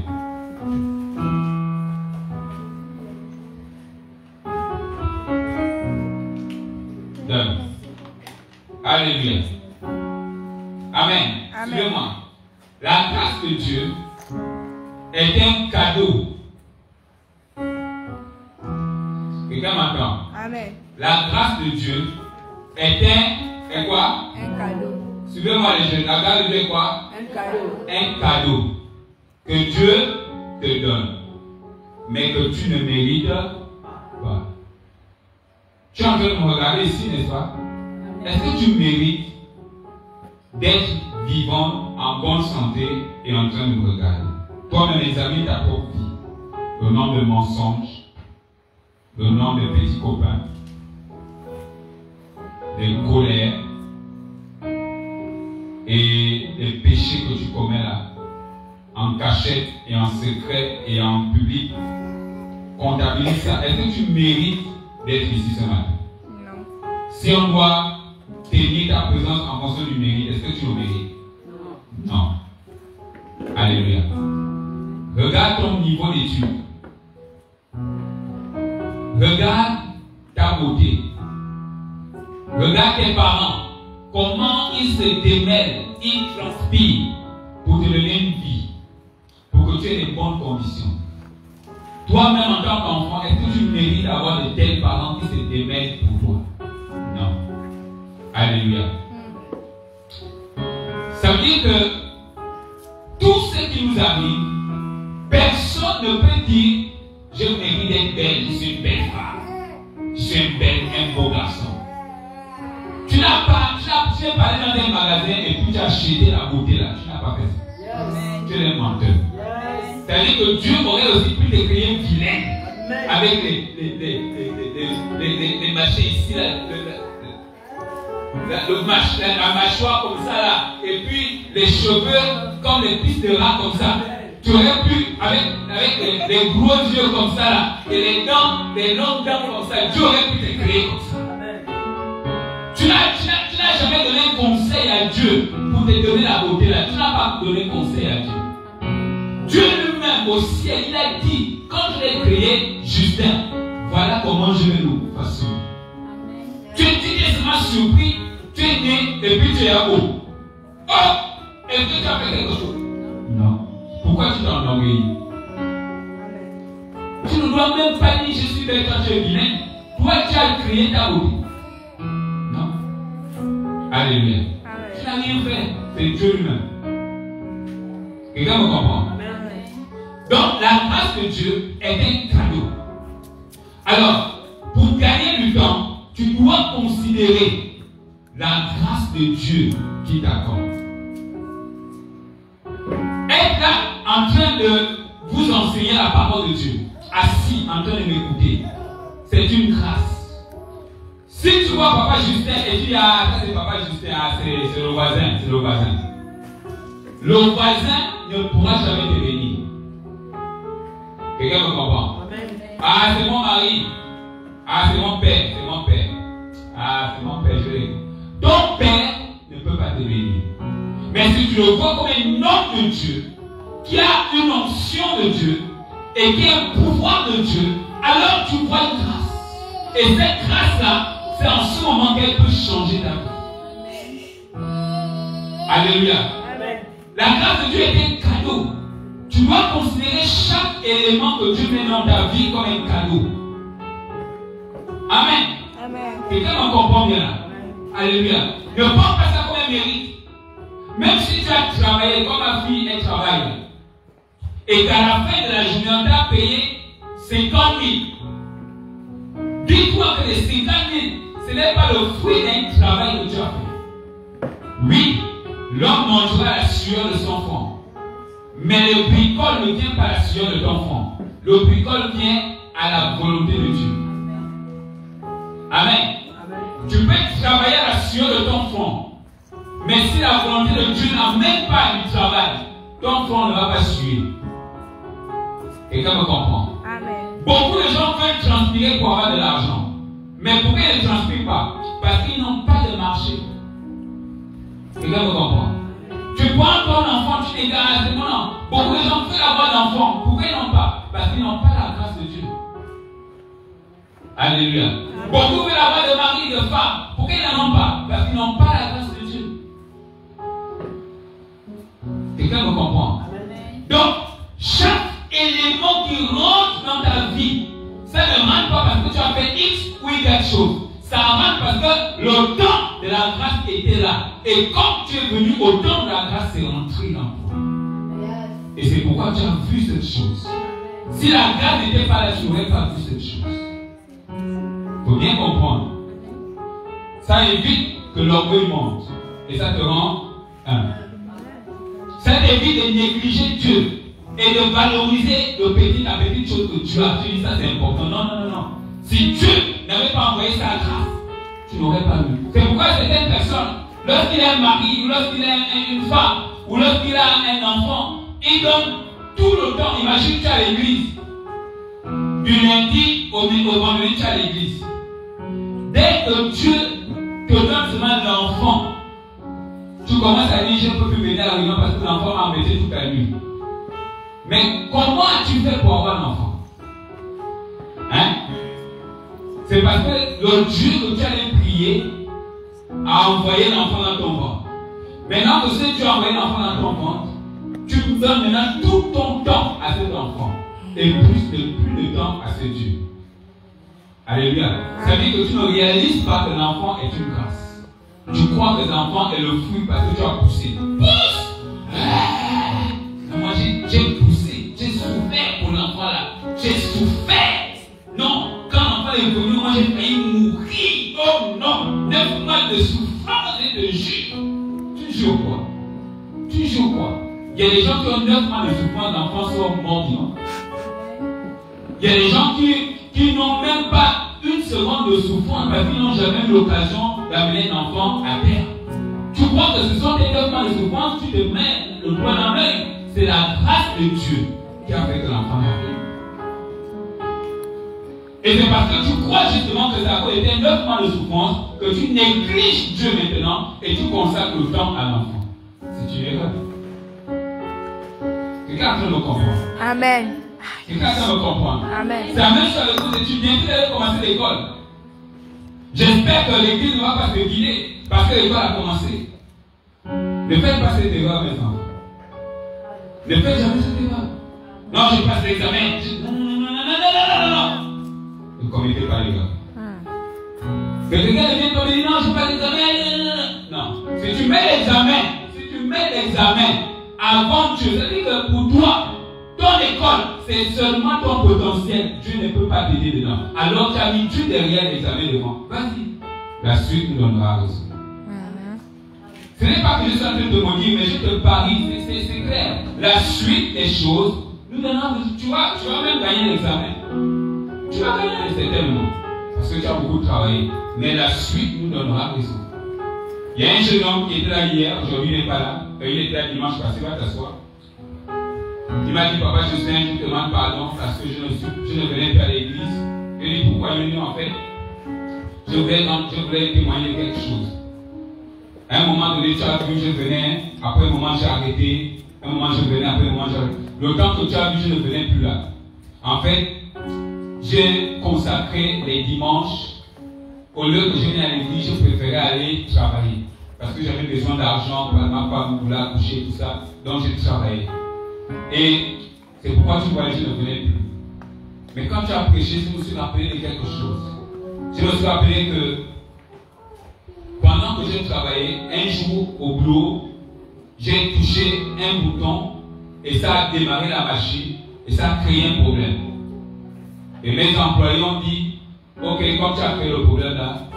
Donne. Alléluia. Amen. Amen. Suivez-moi. La grâce de Dieu est un cadeau. Quelqu'un m'entend? Amen. La grâce de Dieu est quoi? Un cadeau. Suivez-moi les jeunes. La grâce de Dieu est quoi? Un cadeau. Un cadeau que Dieu te donne, mais que tu ne mérites pas. Tu es en train de me regarder ici, n'est-ce pas? Est-ce que tu mérites d'être vivant, en bonne santé et en train de me regarder? Toi-même, examine ta propre vie. Le nombre de mensonges, le nombre de petits copains, des colères et les péchés que tu commets là, en cachette et en secret et en public. Comptabilise ça. Est-ce que tu mérites d'être ici ce matin? Non. Si on doit tenir ta présence en fonction du mérite, est-ce que tu le mérites? Non. Alléluia. Regarde ton niveau d'étude. Regarde ta beauté. Regarde tes parents. Comment ils se démêlent, ils transpirent pour te donner une vie, pour que tu aies des bonnes conditions. Toi-même en tant qu'enfant, est-ce que tu mérites d'avoir de tels parents qui se démêlent pour toi? Non. Alléluia. Ça veut dire que tout ce qui nous arrive, personne ne peut dire je mérite d'être belle, je suis une belle femme, je suis un beau garçon. Tu n'as pas allé dans un magasin et puis tu as acheté la beauté là, tu n'as pas fait ça. Tu es un menteur. C'est-à-dire que Dieu aurait aussi pu te créer un vilain avec les machins ici, la mâchoire comme ça là, et puis les cheveux comme les pistes de rat comme ça. Tu aurais pu, avec les gros yeux comme ça là, et les dents, les longues dents comme ça, Dieu aurait pu te créer comme ça. Tu n'as jamais donné un conseil à Dieu pour te donner la beauté là. Tu n'as pas donné conseil à Dieu. Dieu lui-même au ciel, il a dit, quand je l'ai créé, Justin, voilà comment je vais le façonner. Tu es seulement surpris, tu es né et puis tu es beau. Oh, est-ce que tu as fait quelque chose? Non. Pourquoi tu t'enorgueillis? Tu ne dois même pas dire je suis belle quand tu es vilain. Toi, tu as créé ta beauté. Non. Alléluia. Tu n'as rien fait. C'est Dieu lui-même. Quelqu'un me comprend? Donc, la grâce de Dieu est un cadeau. Alors, pour gagner du temps, tu dois considérer la grâce de Dieu qui t'accorde. dehors de Dieu, assis en train de m'écouter, c'est une grâce. Si tu vois Papa Justin et tu dis, ah, ça c'est Papa Justin, ah, c'est le voisin, c'est le voisin. Le voisin ne pourra jamais te bénir. Quelqu'un me comprend? Ah, c'est mon mari. Ah, c'est mon père, c'est mon père. Ah, c'est mon père, je l'ai. Ton père ne peut pas te bénir. Mais si tu le vois comme un homme de Dieu, qui a une onction de Dieu, et qui a un pouvoir de Dieu, alors tu vois une grâce. Et cette grâce-là, c'est en ce moment qu'elle peut changer ta vie. Alléluia. Amen. La grâce de Dieu est un cadeau. Tu dois considérer chaque élément que Dieu met dans ta vie comme un cadeau. Amen. Amen. Quelqu'un m'en comprend bien là? Alléluia. Ne prends pas ça comme un mérite. Même si tu as travaillé comme ma fille, elle travaille. Et qu'à la fin de la journée, on t'a payé 50 000. Dis-toi que les 50 000, ce n'est pas le fruit d'un travail que tu as fait. Oui, l'homme mangera la sueur de son front. Mais le bricole ne vient pas à la sueur de ton front. Le bricole vient à la volonté de Dieu. Amen. Amen. Tu peux travailler à la sueur de ton front. Mais si la volonté de Dieu n'amène pas du travail, ton front ne va pas suivre. Quelqu'un me comprend? Amen. Beaucoup de gens veulent transpirer pour avoir de l'argent. Mais pourquoi ils ne transpirent pas? Parce qu'ils n'ont pas de marché. Quelqu'un me comprend? Tu prends ton enfant, tu t'égares, c'est mon enfant. Beaucoup de gens veulent avoir d'enfants. Pourquoi ils n'ont pas? Parce qu'ils n'ont pas la grâce de Dieu. Alléluia. Beaucoup veulent avoir de mari, de femme. Pourquoi ils n'en ont pas? Parce qu'ils n'ont pas la grâce de Dieu. Quelqu'un me comprend? Donc, chaque élément qui rentre dans ta vie, ça ne rentre pas parce que tu as fait X ou Y chose. Ça rentre parce que le temps de la grâce était là. Et comme tu es venu au temps de la grâce, c'est rentré dans toi. Et c'est pourquoi tu as vu cette chose. Si la grâce n'était pas là, tu n'aurais pas vu cette chose. Il faut bien comprendre. Ça évite que l'orgueil monte. Et ça te rend humble. Ça évite de négliger Dieu et de valoriser la petite chose que Dieu a. Tu dis ça c'est important. Non, non, non, non. Si Dieu n'avait pas envoyé sa grâce, tu n'aurais pas vu. C'est pourquoi certaines personnes, lorsqu'il a un mari, ou lorsqu'il a une femme, ou lorsqu'il a un enfant, il donne tout le temps. Imagine tu es à l'église. Du lundi au vendredi, tu es à l'église. Dès que Dieu te donne seulement l'enfant, tu commences à dire, je ne peux plus venir à la réunion parce que l'enfant m'a embêté toute la nuit. Mais comment as-tu fait pour avoir un enfant? Hein? C'est parce que le Dieu que tu allais prier a envoyé l'enfant dans ton ventre. Maintenant que ce Dieu a envoyé l'enfant dans ton ventre, tu donnes maintenant tout ton temps à cet enfant. Et plus de temps à ce Dieu. Alléluia. Ça veut dire que tu ne réalises pas que l'enfant est une grâce. Tu crois que l'enfant est le fruit parce que tu as poussé. Pousse! Moi j'ai poussé, j'ai souffert pour l'enfant là. J'ai souffert. Non, quand l'enfant est venu, moi j'ai failli mourir. Oh non, 9 mois de souffrance et de jus. Tu jures quoi? Tu jures quoi? Il y a des gens qui ont 9 mois de souffrance, l'enfant sort mort vivant. Il y a des gens qui n'ont même pas une seconde de souffrance parce qu'ils n'ont jamais eu l'occasion d'amener un enfant à terre. Tu crois que ce sont des 9 mois de souffrance, tu te mets le doigt dans l'œil. C'est la grâce de Dieu qui a fait que l'enfant arrive. Et c'est parce que tu crois justement que ça a été 9 mois de souffrance que tu négliges Dieu maintenant et tu consacres le temps à l'enfant. C'est une erreur. Quelqu'un peut me comprendre? Amen. Quelqu'un peut me comprendre? Amen. C'est la même chose avec vos études. Bientôt, vous allez commencer l'école. J'espère que l'église ne va pas se vider parce que l'école a commencé. Ne faites pas cette erreur, mes enfants. Ne faites jamais cette erreur. Non, je passe l'examen. Non. Ne commettez pas l'erreur. Que quelqu'un vient te dire non, je passe l'examen. Non. Si tu mets l'examen avant Dieu, c'est-à-dire que pour toi, ton école, c'est seulement ton potentiel. Dieu ne peut pas t'aider dedans. Alors tu as mis Dieu derrière l'examen devant. Vas-y. La suite nous donnera raison. Ce Ce n'est pas que je suis en train de te maudire, mais je te parie, c'est clair. La suite des choses nous maintenant, tu vas même gagner l'examen. Tu vas gagner certainement. Parce que tu as beaucoup travaillé. Mais la suite nous donnera raison. Il y a un jeune homme qui était là hier, aujourd'hui il n'est pas là. Il était là dimanche passé, va t'asseoir. Il m'a dit, papa Justin, je te demande pardon parce que je ne venais pas à l'église. Je lui ai dit, pourquoi il est venu en fait? Je voulais témoigner quelque chose. À un moment donné, tu as vu, je venais, après un moment j'ai arrêté, un moment je venais, après un moment j'ai arrêté. Le temps que tu as vu, je ne venais plus là. En fait, j'ai consacré les dimanches, au lieu que je vienne à l'église, je préférais aller travailler. Parce que j'avais besoin d'argent, ma femme voulait accoucher, tout ça, donc j'ai travaillé. Et c'est pourquoi tu vois, je ne venais plus. Mais quand tu as prêché, je me suis rappelé de quelque chose. Je me suis rappelé que pendant que je travaillais, un jour au boulot, j'ai touché un bouton et ça a démarré la machine et ça a créé un problème. Et mes employés ont dit, ok, comme tu as créé le problème là,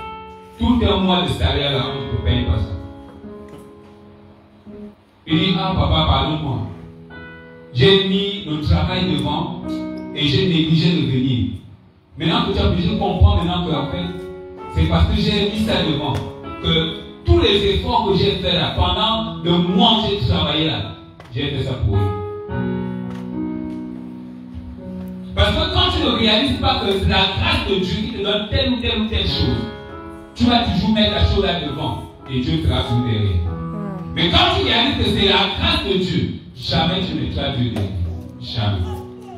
tout un mois de salaire là, on ne te paye pas ça. Il dit, ah papa, pardonne-moi. J'ai mis le travail devant et j'ai négligé de venir. Maintenant que tu as pu, je comprends maintenant que en fait, c'est parce que j'ai mis ça devant que tous les efforts que j'ai fait là, pendant le mois que j'ai travaillé là, j'ai fait ça pour eux. Parce que quand tu ne réalises pas que c'est la grâce de Dieu qui te donne telle ou telle chose, tu vas toujours mettre la chose là devant et Dieu te rassure derrière. Mais quand tu réalises que c'est la grâce de Dieu, jamais tu ne mettras Dieu derrière. Jamais.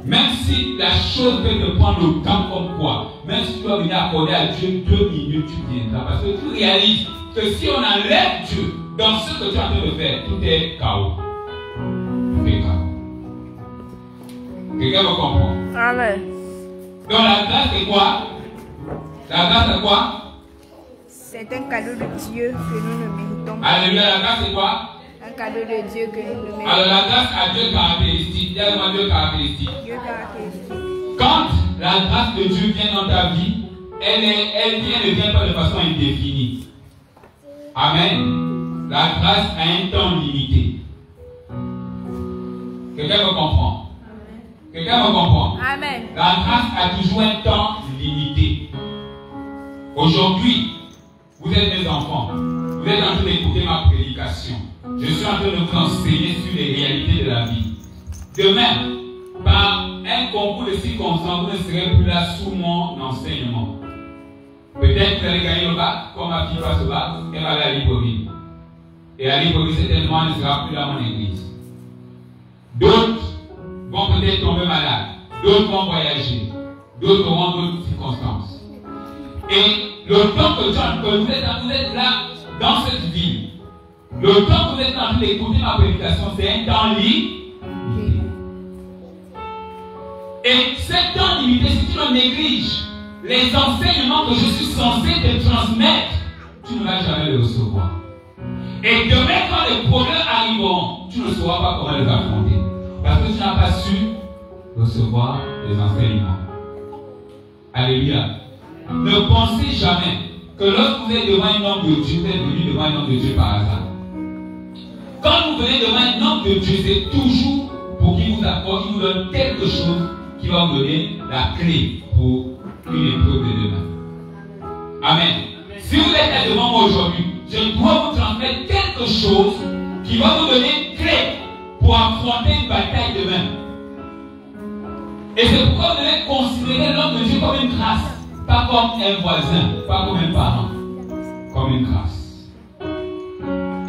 Même si la chose peut te prendre le temps comme quoi, même si tu dois venir accorder à Dieu 2 minutes, tu viendras. Parce que tu réalises que si on enlève Dieu dans ce que tu es en train de faire, tout est chaos. Tout est chaos. Quelqu'un me comprend? Amen. Donc la grâce c'est quoi? La grâce c'est quoi? C'est un cadeau de Dieu que nous ne méritons pas. Alléluia, la grâce c'est quoi? Un cadeau de Dieu que nous ne méritons pas. Alors la grâce a 2 caractéristiques. Dis-moi 2 caractéristiques. Dieu caractéristique. Quand la grâce de Dieu vient dans ta vie, elle ne vient pas de façon indéfinie. Amen. La grâce a un temps limité. Quelqu'un me comprend? Quelqu'un me comprend? Amen. La grâce a toujours un temps limité. Aujourd'hui, vous êtes mes enfants. Vous êtes en train d'écouter ma prédication. Je suis en train de vous enseigner sur les réalités de la vie. Demain, par un concours de circonstances, vous ne serez plus là sous mon enseignement. Peut-être que vous allez gagner le bac, comme ma fille passe le bac, elle va aller à Libreville. Et à Libreville, certainement, elle ne sera plus dans mon église. D'autres vont peut-être tomber malades. D'autres vont voyager. D'autres auront d'autres circonstances. Et le temps que vous êtes là, dans cette ville, le temps que vous êtes en train d'écouter ma prédication, c'est un temps limité. Et ce temps limité, si tu le négliges, les enseignements que je suis censé te transmettre, tu ne vas jamais les recevoir. Et demain, quand les problèmes arriveront, tu ne sauras pas comment les affronter. Parce que tu n'as pas su recevoir les enseignements. Alléluia. Ne pensez jamais que lorsque vous êtes devant un homme de Dieu, vous êtes venu devant un homme de Dieu par hasard. Quand vous venez devant un homme de Dieu, c'est toujours pour qu'il vous apporte, qu'il vous donne quelque chose qui va vous donner la clé pour une épreuve de demain. Amen. Si vous êtes là devant moi aujourd'hui, je dois vous transmettre quelque chose qui va vous donner une clé pour affronter une bataille demain. Et c'est pourquoi vous devez considérer l'homme de Dieu comme une grâce, pas comme un voisin, pas comme un parent, comme une grâce.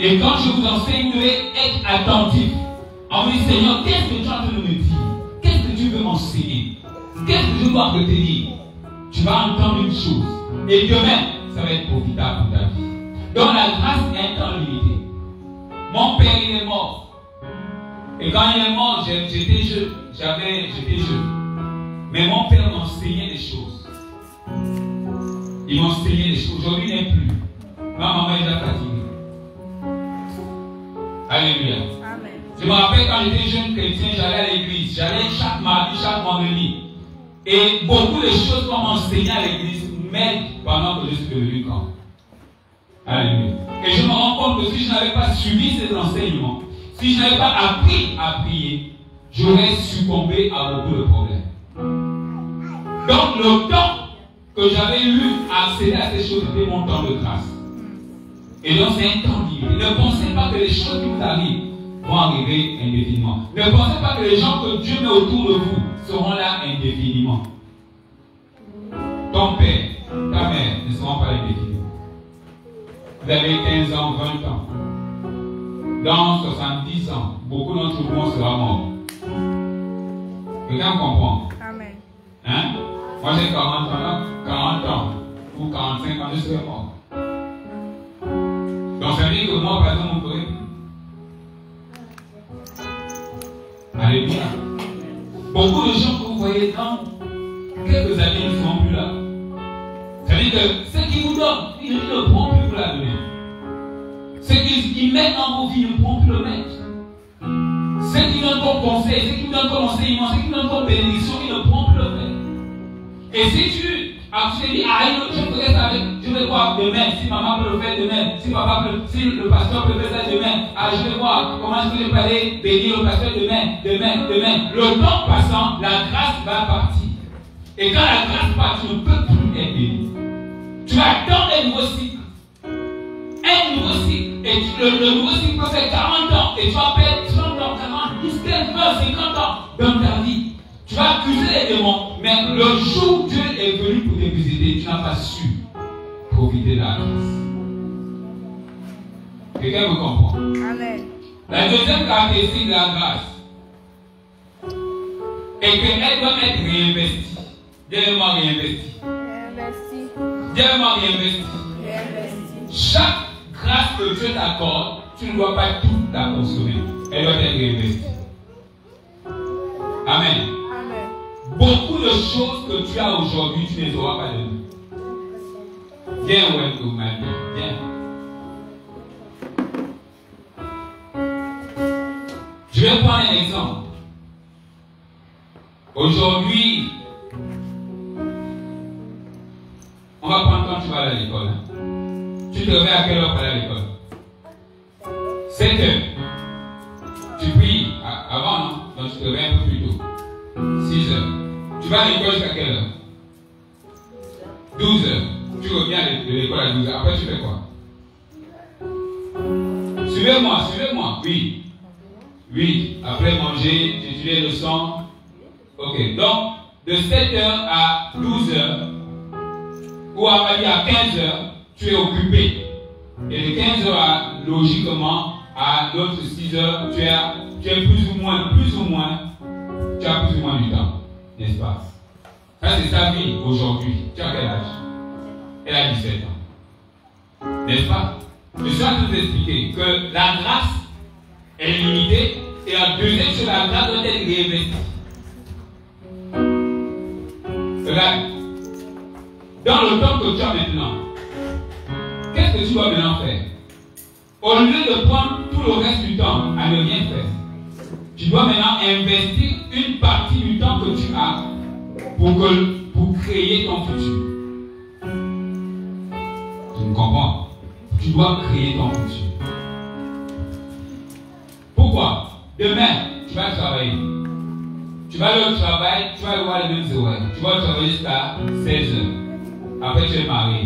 Et quand je vous enseigne, vous devez être attentif. En vous disant, Seigneur, qu'est-ce que tu es en train de me dire? Qu'est-ce que tu veux m'enseigner? Qu'est-ce que je dois retenir? Tu vas entendre une chose. Et demain, ça va être profitable pour ta vie. Donc la grâce est un temps limité. Mon père, il est mort. Et quand il est mort, j'étais jeune. J'étais jeune. Mais mon père m'enseignait des choses. Il m'enseignait des choses. Aujourd'hui, il n'est plus. Ma maman est déjà fatiguée. Alléluia. Amen. Je me rappelle quand j'étais jeune chrétien, j'allais à l'église. J'allais chaque mardi, chaque vendredi. Et beaucoup de choses qu'on m'enseignait à l'église m'aident pendant que je suis devenu grand. Alléluia. Et je me rends compte que si je n'avais pas suivi ces enseignements, si je n'avais pas appris à prier, j'aurais succombé à beaucoup de problèmes. Donc le temps que j'avais eu à accéder à ces choses, c'était mon temps de grâce. Et donc c'est un temps limité. Ne pensez pas que les choses qui vous arrivent vont arriver indéfiniment. Ne pensez pas que les gens que Dieu met autour de vous seront là indéfiniment. Ton père, ta mère ne seront pas indéfiniment. Vous avez 15 ans, 20 ans. Dans 70 ans, beaucoup d'entre vous seront morts. Quelqu'un comprend? Amen. Hein? Moi j'ai 40 ans ou 45 ans, je serai mort. Donc ça veut dire que moi, par exemple, on pourrait. Alléluia. Beaucoup de gens que vous voyez dans quelques années ne seront plus là. Ça veut dire que ce qu'ils vous donnent, ils ne pourront plus vous la donner. Ce qu'ils mettent dans vos vies, ils ne pourront plus le mettre. Ce qu'ils donnent comme conseil, ce qu'ils donnent comme enseignement, ce qu'ils donnent comme bénédiction, ils ne pourront plus le faire. Et si tu te dis, je ferai ça avec, je vais voir demain, si maman peut le faire demain, si papa peut, si le pasteur peut faire ça demain, je vais voir comment je peux aller bénir le pasteur demain. Le temps passant, la grâce va partir. Et quand la grâce part, tu ne peux plus être béni. Tu attends un nouveau cycle. Un nouveau cycle. Et le nouveau cycle peut faire 40 ans. Et tu vas perdre 30 ans, 40, 10, 15, 20, 50 ans dans ta vie. Tu vas accuser les démons. Mais le jour où Dieu est venu pour te visiter, tu n'as pas su profiter de la grâce. Quelqu'un me comprend? Amen. La deuxième caractéristique de la grâce est qu'elle doit être réinvestie. Dis-moi réinvestie. Dis-moi réinvestie. Chaque grâce que Dieu t'accorde, tu ne dois pas tout la consommer. Elle doit être réinvestie. Amen. Amen. Beaucoup de choses que tu as aujourd'hui, tu ne les auras pas demain. Viens, ouais, ma vie. Viens. Je vais prendre un exemple. Aujourd'hui, on va prendre quand tu vas à l'école. Tu te réveilles à quelle heure pour aller à l'école? 7 heures. Tu pries avant, non? Donc tu te réveilles un peu plus tôt. 6 heures. Tu vas à l'école jusqu'à quelle heure? 12 heures. Tu reviens de l'école à 12 heures. Après tu fais quoi? Suivez-moi. Oui. Après manger, j'étudie les leçons. Ok. Donc, de 7 heures à 12 heures, ou à 15 heures, tu es occupé. Et de 15 heures, logiquement, à l'autre 6 heures, tu as plus ou moins du temps. N'est-ce pas? Ça, c'est sa vie aujourd'hui. Tu as quel âge? Elle a 17 ans. N'est-ce pas? Je suis en train de t'expliquer que la grâce est limitée et en deuxième chose, la grâce doit être réinvestie. Regarde. Dans le temps que tu as maintenant, qu'est-ce que tu dois maintenant faire? Au lieu de prendre tout le reste du temps à ne rien faire, tu dois maintenant investir une partie du temps que tu as pour créer ton futur. Tu me comprends? Tu dois créer ton futur. Pourquoi? Demain, tu vas travailler. Tu vas aller au travail, tu vas avoir les mêmes horaires. Tu vas travailler jusqu'à 16 heures. Après, tu es marié.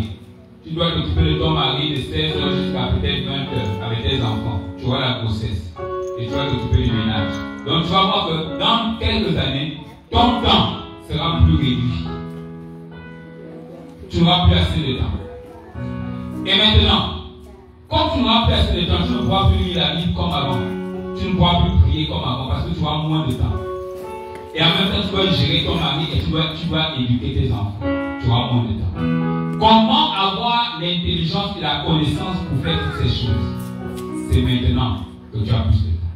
Tu dois t'occuper de ton mari de 16 heures jusqu'à peut-être 20 heures avec tes enfants. Tu vois la grossesse. Et tu vas t'occuper du ménage. Donc, tu vas voir que dans quelques années, ton temps sera plus réduit. Tu n'auras plus assez de temps. Et maintenant, comme tu n'auras plus assez de temps, tu ne pourras plus vivre la vie comme avant. Tu ne pourras plus prier comme avant parce que tu auras moins de temps. Et en même temps, tu dois gérer ton mari et tu dois éduquer tes enfants. Tu auras moins de temps. Comment avoir l'intelligence et la connaissance pour faire toutes ces choses? C'est maintenant que tu as plus de temps.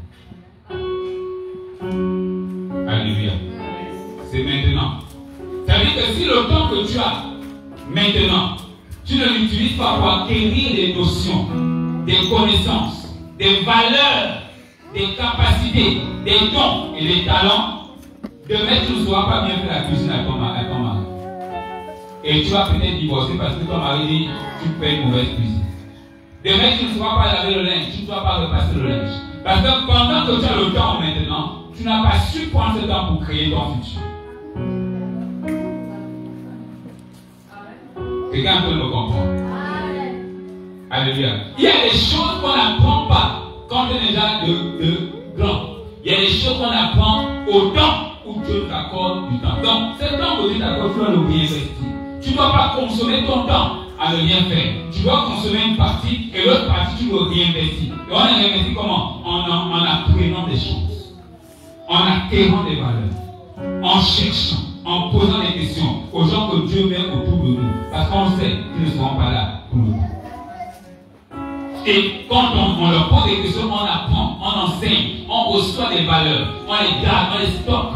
Alléluia. C'est maintenant. Ça veut dire que si le temps que tu as maintenant, tu ne l'utilises pas pour acquérir des notions, des connaissances, des valeurs, des capacités, des dons et des talents, demain tu ne sauras pas bien faire la cuisine à ton mari. Et tu vas peut-être divorcer parce que ton mari dit tu fais une mauvaise cuisine. Demain tu ne sauras pas laver le linge, tu ne sauras pas repasser le linge. Parce que pendant que tu as le temps maintenant, tu n'as pas su prendre ce temps pour créer ton futur. Quelqu'un peut me comprendre? Alléluia. Il y a des choses qu'on n'apprend pas quand on est déjà de grand. Il y a des choses qu'on apprend au temps où Dieu t'accorde du temps. Donc, ce temps que Dieu t'accorde, tu dois le réinvestir. Tu ne dois pas consommer ton temps à ne rien faire. Tu dois consommer une partie et l'autre partie, tu dois réinvestir. Et on réinvestit comment? En apprenant des choses, en acquérant des valeurs, en cherchant, en posant des questions aux gens que Dieu met autour de nous. Parce qu'on sait qu'ils ne seront pas là pour nous. Et quand on leur pose des questions, on apprend, on enseigne, on reçoit des valeurs, on les garde, on les stocke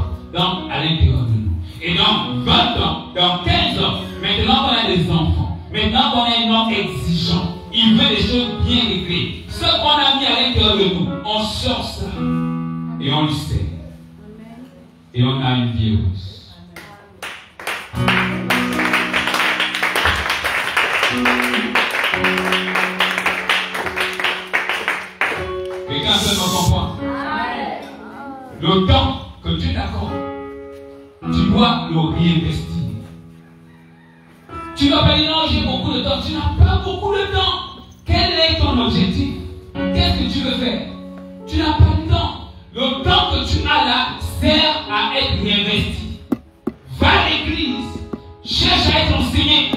à l'intérieur de nous. Et dans 20 ans, dans 15 ans, maintenant qu'on a des enfants, maintenant qu'on est un homme exigeant, il veut des choses bien réglées. Ce qu'on a mis à l'intérieur de nous, on sort ça et on le sait. Et on a une vie heureuse. Quelqu'un peut me comprendre? Le temps que Dieu t'accorde, tu dois le réinvestir. Tu ne vas pas dire non, j'ai beaucoup de temps. Tu n'as pas beaucoup de temps. Quel est ton objectif? Qu'est-ce que tu veux faire? Tu n'as pas de temps. Le temps que tu as là sert à être réinvesti. Va à l'église. Cherche à être enseigné.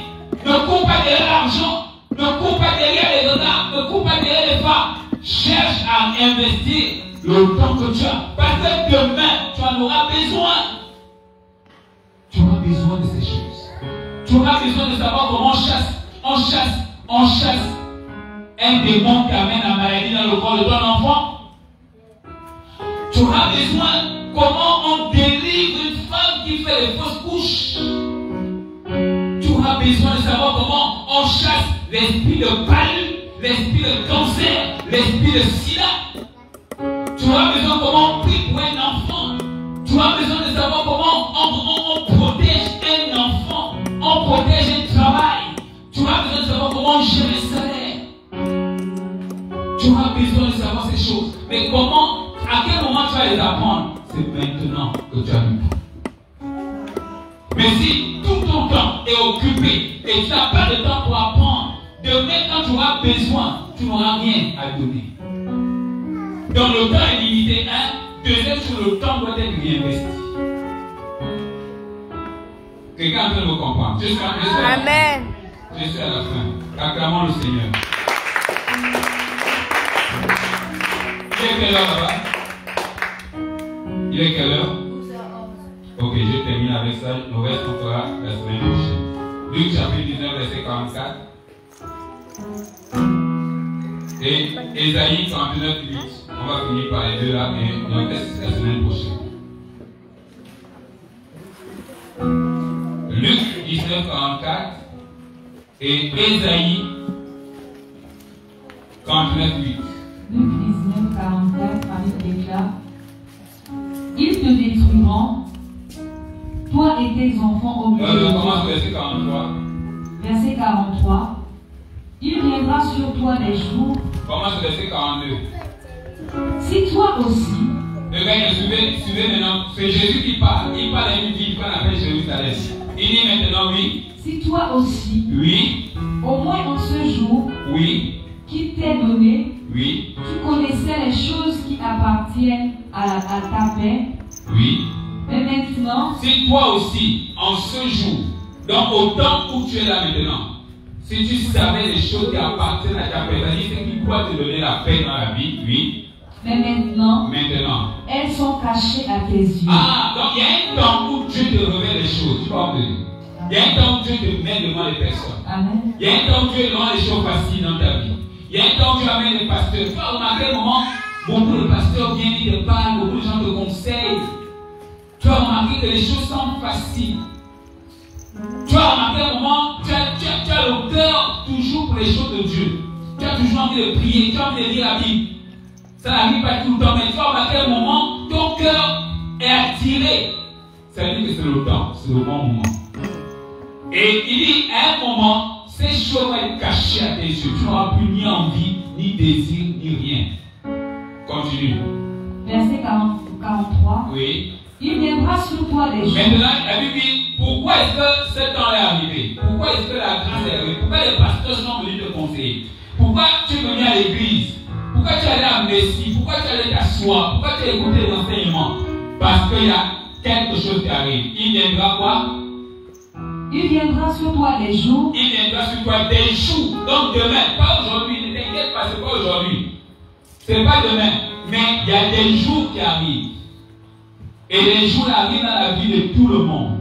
Ne cours pas derrière l'argent. Ne cours pas derrière les honneurs. Ne cours pas derrière les femmes. Cherche à investir le temps que tu as. Parce que demain, tu en auras besoin. Tu auras besoin de ces choses. Tu auras besoin de savoir comment on chasse un démon qui amène la maladie dans le corps de ton enfant. Tu auras besoin comment on délivre une femme qui fait des fausses couches. Tu auras besoin de savoir comment on chasse l'esprit de palu, l'esprit de cancer, l'esprit de sida. Tu auras besoin comment on prie pour un enfant. Tu auras besoin de savoir comment on protège un enfant, on protège un travail. Tu auras besoin de savoir comment gérer le salaire. Tu auras besoin de savoir ces choses. Mais comment, à quel moment tu vas les apprendre? C'est maintenant que tu as le temps. Mais si tout ton temps est occupé et tu n'as pas de temps pour apprendre, demain quand tu auras besoin, tu n'auras rien à donner. Donc le temps est limité. Deuxième chose, le temps doit être réinvesti. Quelqu'un peut me comprendre? Amen. Je suis à la fin. Acclamons le Seigneur. Il est quelle heure là-bas? Il est quelle heure? 12h11. Ok, je termine avec ça. Le reste, on fera la semaine prochaine. Luc chapitre 19, verset 44. Et Ésaïe 39, 8. On va finir par les deux là, mais on reste la semaine prochaine. Luc 19, 44 et Ésaïe 39, 8. Luc 19, 44, Marie déclare: ils te détruiront, toi et tes enfants au milieu de toi. Commence verset 43. Verset 43. Il viendra sur toi des jours. Commence verset 42. Si toi aussi. Le gars, suivez maintenant. C'est Jésus qui parle. Il parle à une ville qu'on appelle Jérusalem. Il dit maintenant oui. Si toi aussi. Oui. Au moins en ce jour. Oui. Qui t'est donné. Oui. Tu connaissais les choses qui appartiennent à ta paix. Oui. Mais maintenant. Si toi aussi, en ce jour, donc au temps où tu es là maintenant, si tu savais les choses qui appartiennent à ta paix, c'est-à-dire ce qui doit te donner la paix dans la vie, oui. Mais maintenant, elles sont cachées à tes yeux. Ah, donc il y a un temps où Dieu te révèle les choses. Tu vois, il y a un temps où Dieu te met devant les personnes. Amen. Il y a un temps où Dieu rend les choses faciles dans ta vie. Il y a un temps où tu amènes les pasteurs. Tu vas remarquer un moment, beaucoup de pasteurs viennent, ils te parlent, beaucoup de gens te conseillent. Tu vas remarquer que les choses sont faciles. Tu vas remarquer un moment, tu as le cœur toujours pour les choses de Dieu. Tu as toujours envie de prier, tu as envie de lire la Bible. Ça n'arrive pas tout le temps, mais tu vas remarquer un moment, ton cœur est attiré. Ça veut dire que c'est le temps, c'est le bon moment. Et il dit, à un moment, ces choses vont être cachées à tes yeux. Tu n'auras plus ni envie, ni désir, ni rien. Continue. Verset 43. Oui. Il viendra sur toi des jours. Maintenant, la Bible dit, pourquoi est-ce que ce temps est arrivé? Pourquoi est-ce que la grâce est arrivée? Pourquoi les pasteurs sont venus te conseiller? Pourquoi tu es venu à l'église? Pourquoi tu es allé à Messie? Pourquoi tu es allé t'asseoir? Pourquoi tu as écouté les enseignements? Parce qu'il y a quelque chose qui arrive. Il viendra quoi? Il viendra sur toi des jours. Il viendra sur toi des jours. Donc demain, pas aujourd'hui, ne t'inquiète pas, c'est pas aujourd'hui. C'est pas demain. Mais il y a des jours qui arrivent. Et les jours arrivent dans la vie de tout le monde.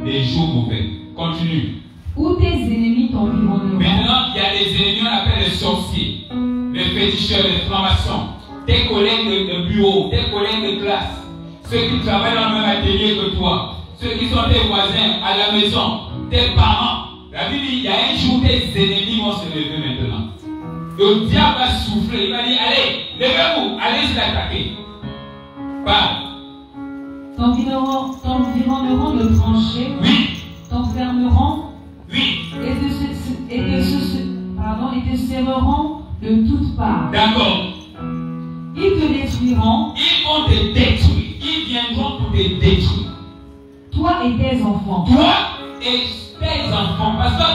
Les jours mauvais. Continue. Où tes ennemis t'environneront. Maintenant, il y a des ennemis, on appelle les sorciers, les féticheurs, les francs-maçons, tes collègues de bureau, tes collègues de classe, ceux qui travaillent dans le même atelier que toi, ceux qui sont tes voisins à la maison, tes parents. La Bible dit, il y a un jour tes ennemis vont se lever maintenant. Le diable va souffler, il va dire, allez, levez-vous, allez l'attaquer. Parle. T'environneront de tranchées. Oui. T'enfermeront. Oui. Et te serreront de toutes parts. D'accord. Ils te détruiront. Ils vont te détruire. Ils viendront pour te détruire. Toi et tes enfants. Toi et tes enfants. Parce que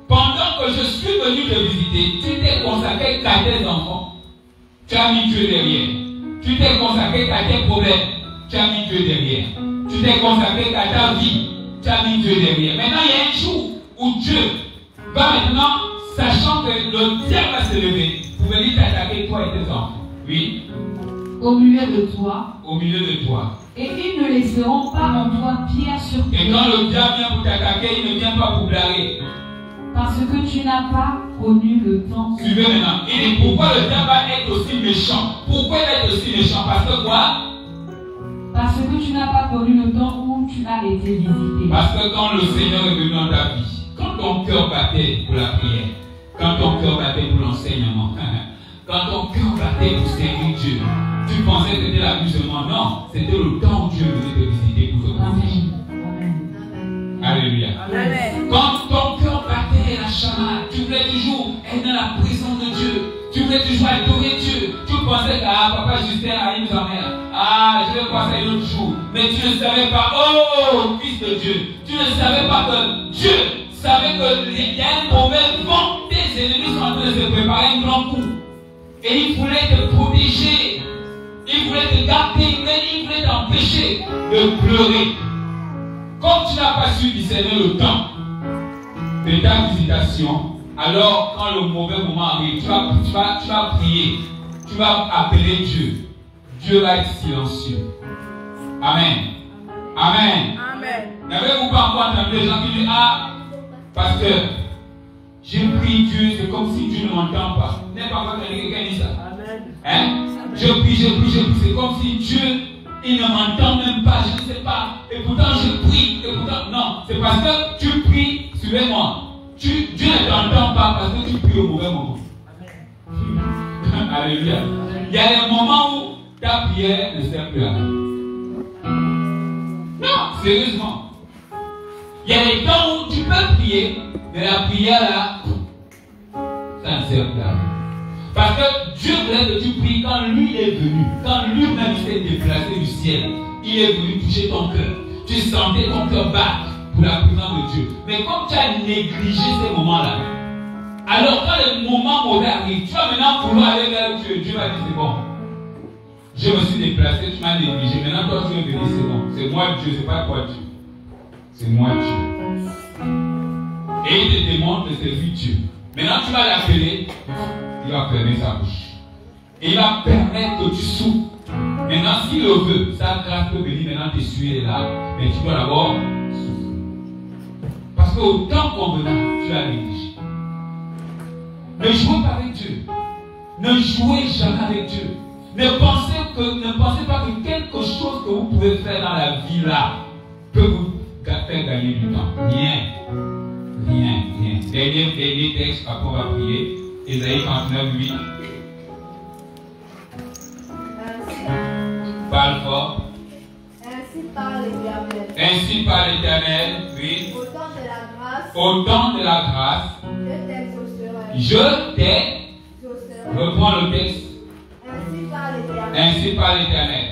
pendant que je suis venu te visiter, tu t'es consacré qu'à tes enfants. Tu as mis Dieu derrière. Tu t'es consacré qu'à tes problèmes. Tu as mis Dieu derrière. Tu t'es consacré qu'à ta vie. Tu as mis Dieu derrière. Maintenant, il y a un jour où Dieu va maintenant, sachant que le diable va se lever, pour venir t'attaquer toi et tes enfants. Oui. Au milieu de toi. Au milieu de toi. Et ils ne laisseront pas en toi pierre sur pierre. Et quand le diable vient pour t'attaquer, il ne vient pas pour blaguer. Parce que tu n'as pas connu le temps. Suivez maintenant. Il dit pourquoi le diable va être aussi méchant? Pourquoi il va être aussi méchant? Parce que quoi? Parce que tu n'as pas connu le temps où tu as été visité. Parce que quand le Seigneur est venu dans ta vie, quand ton cœur battait pour la prière, quand ton cœur battait pour l'enseignement, quand ton cœur battait pour servir Dieu, tu pensais que c'était l'amusement. Non, c'était le temps où Dieu venait te visiter pour te protéger. Alléluia. Amen. Quand ton cœur battait la chamade, tu voulais toujours être dans la présence de Dieu. Tu voulais toujours adorer Dieu. Tu pensais que papa Justin a une mère. Je vais passer un autre jour. Mais tu ne savais pas, oh, fils de Dieu, tu ne savais pas que Dieu savait qu'il y a un mauvais vent. Tes ennemis sont en train de se préparer un grand coup. Et il voulait te protéger. Il voulait te garder, mais il voulait t'empêcher de pleurer. Comme tu n'as pas su discerner le temps de ta visitation, alors quand le mauvais moment arrive, tu vas prier, tu vas appeler Dieu. Dieu va être silencieux. Amen. Amen. Amen. N'avez-vous pas encore entendu des gens qui disent, pasteur, j'ai prié Dieu, c'est comme si Dieu ne m'entend pas. N'est pas encore quelqu'un qui dit ça? Hein? Je prie, c'est comme si Dieu, il ne m'entend même pas, je ne sais pas. Et pourtant je prie, et pourtant, non, c'est parce que tu pries, suivez-moi. Dieu ne t'entend pas parce que tu pries au mauvais moment. Alléluia. Il y a des moments où ta prière ne sert plus à rien. Non, sérieusement. Il y a des temps où tu peux prier, mais la prière là, ça ne sert plus à rien. Parce que Dieu voulait que tu pries quand lui est venu, quand lui-même s'est déplacé du ciel. Il est venu toucher ton cœur. Tu sentais ton cœur battre pour la présence de Dieu. Mais comme tu as négligé ces moments-là, alors quand le moment mauvais arrive, tu vas maintenant vouloir aller vers Dieu. Dieu va dire c'est bon. Je me suis déplacé, tu m'as négligé. Maintenant toi tu veux venir, c'est bon. C'est moi Dieu, c'est pas toi Dieu. C'est moi Dieu. Et il te demande de servir Dieu. Maintenant tu vas l'appeler, il va fermer sa bouche. Et il va permettre que tu souffres. Maintenant s'il le veut, sa grâce peut venir maintenant t'essuyer là. Mais tu dois d'abord souffrir. Parce qu'au temps convenant, tu as négligé. Ne jouez pas avec Dieu. Ne jouez jamais avec Dieu. Ne pensez pas que quelque chose que vous pouvez faire dans la vie là peut vous faire gagner du temps. Rien. Dernier texte, après on va prier. Ésaïe 49, 8. Parle fort. Ainsi parle l'Éternel. Ainsi parle l'Éternel, oui. Au temps de la grâce, je t'exaucerai. Reprends le texte. Ainsi parle l'Éternel. Ainsi parle l'Éternel.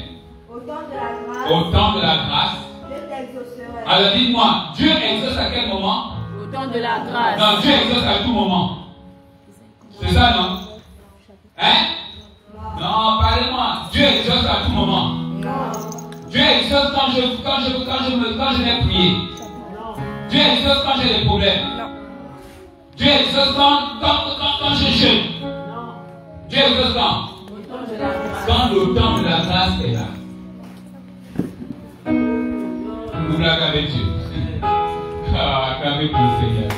Au temps de la grâce. Dieu t'exaucerait. Alors dites-moi, Dieu exauce à quel moment? Au temps de la grâce. Non, Dieu exauce à tout moment. C'est ça, non? Hein? Non, parlez-moi. Dieu exauce à tout moment. Non. Dieu exauce quand je vais prier. Dieu exauce quand j'ai des problèmes. Dieu exauce quand je jeûne. Dieu exauce quand? Quand le temps de la grâce est là. Vous blaguez avec Dieu. Acclamez pour le Seigneur.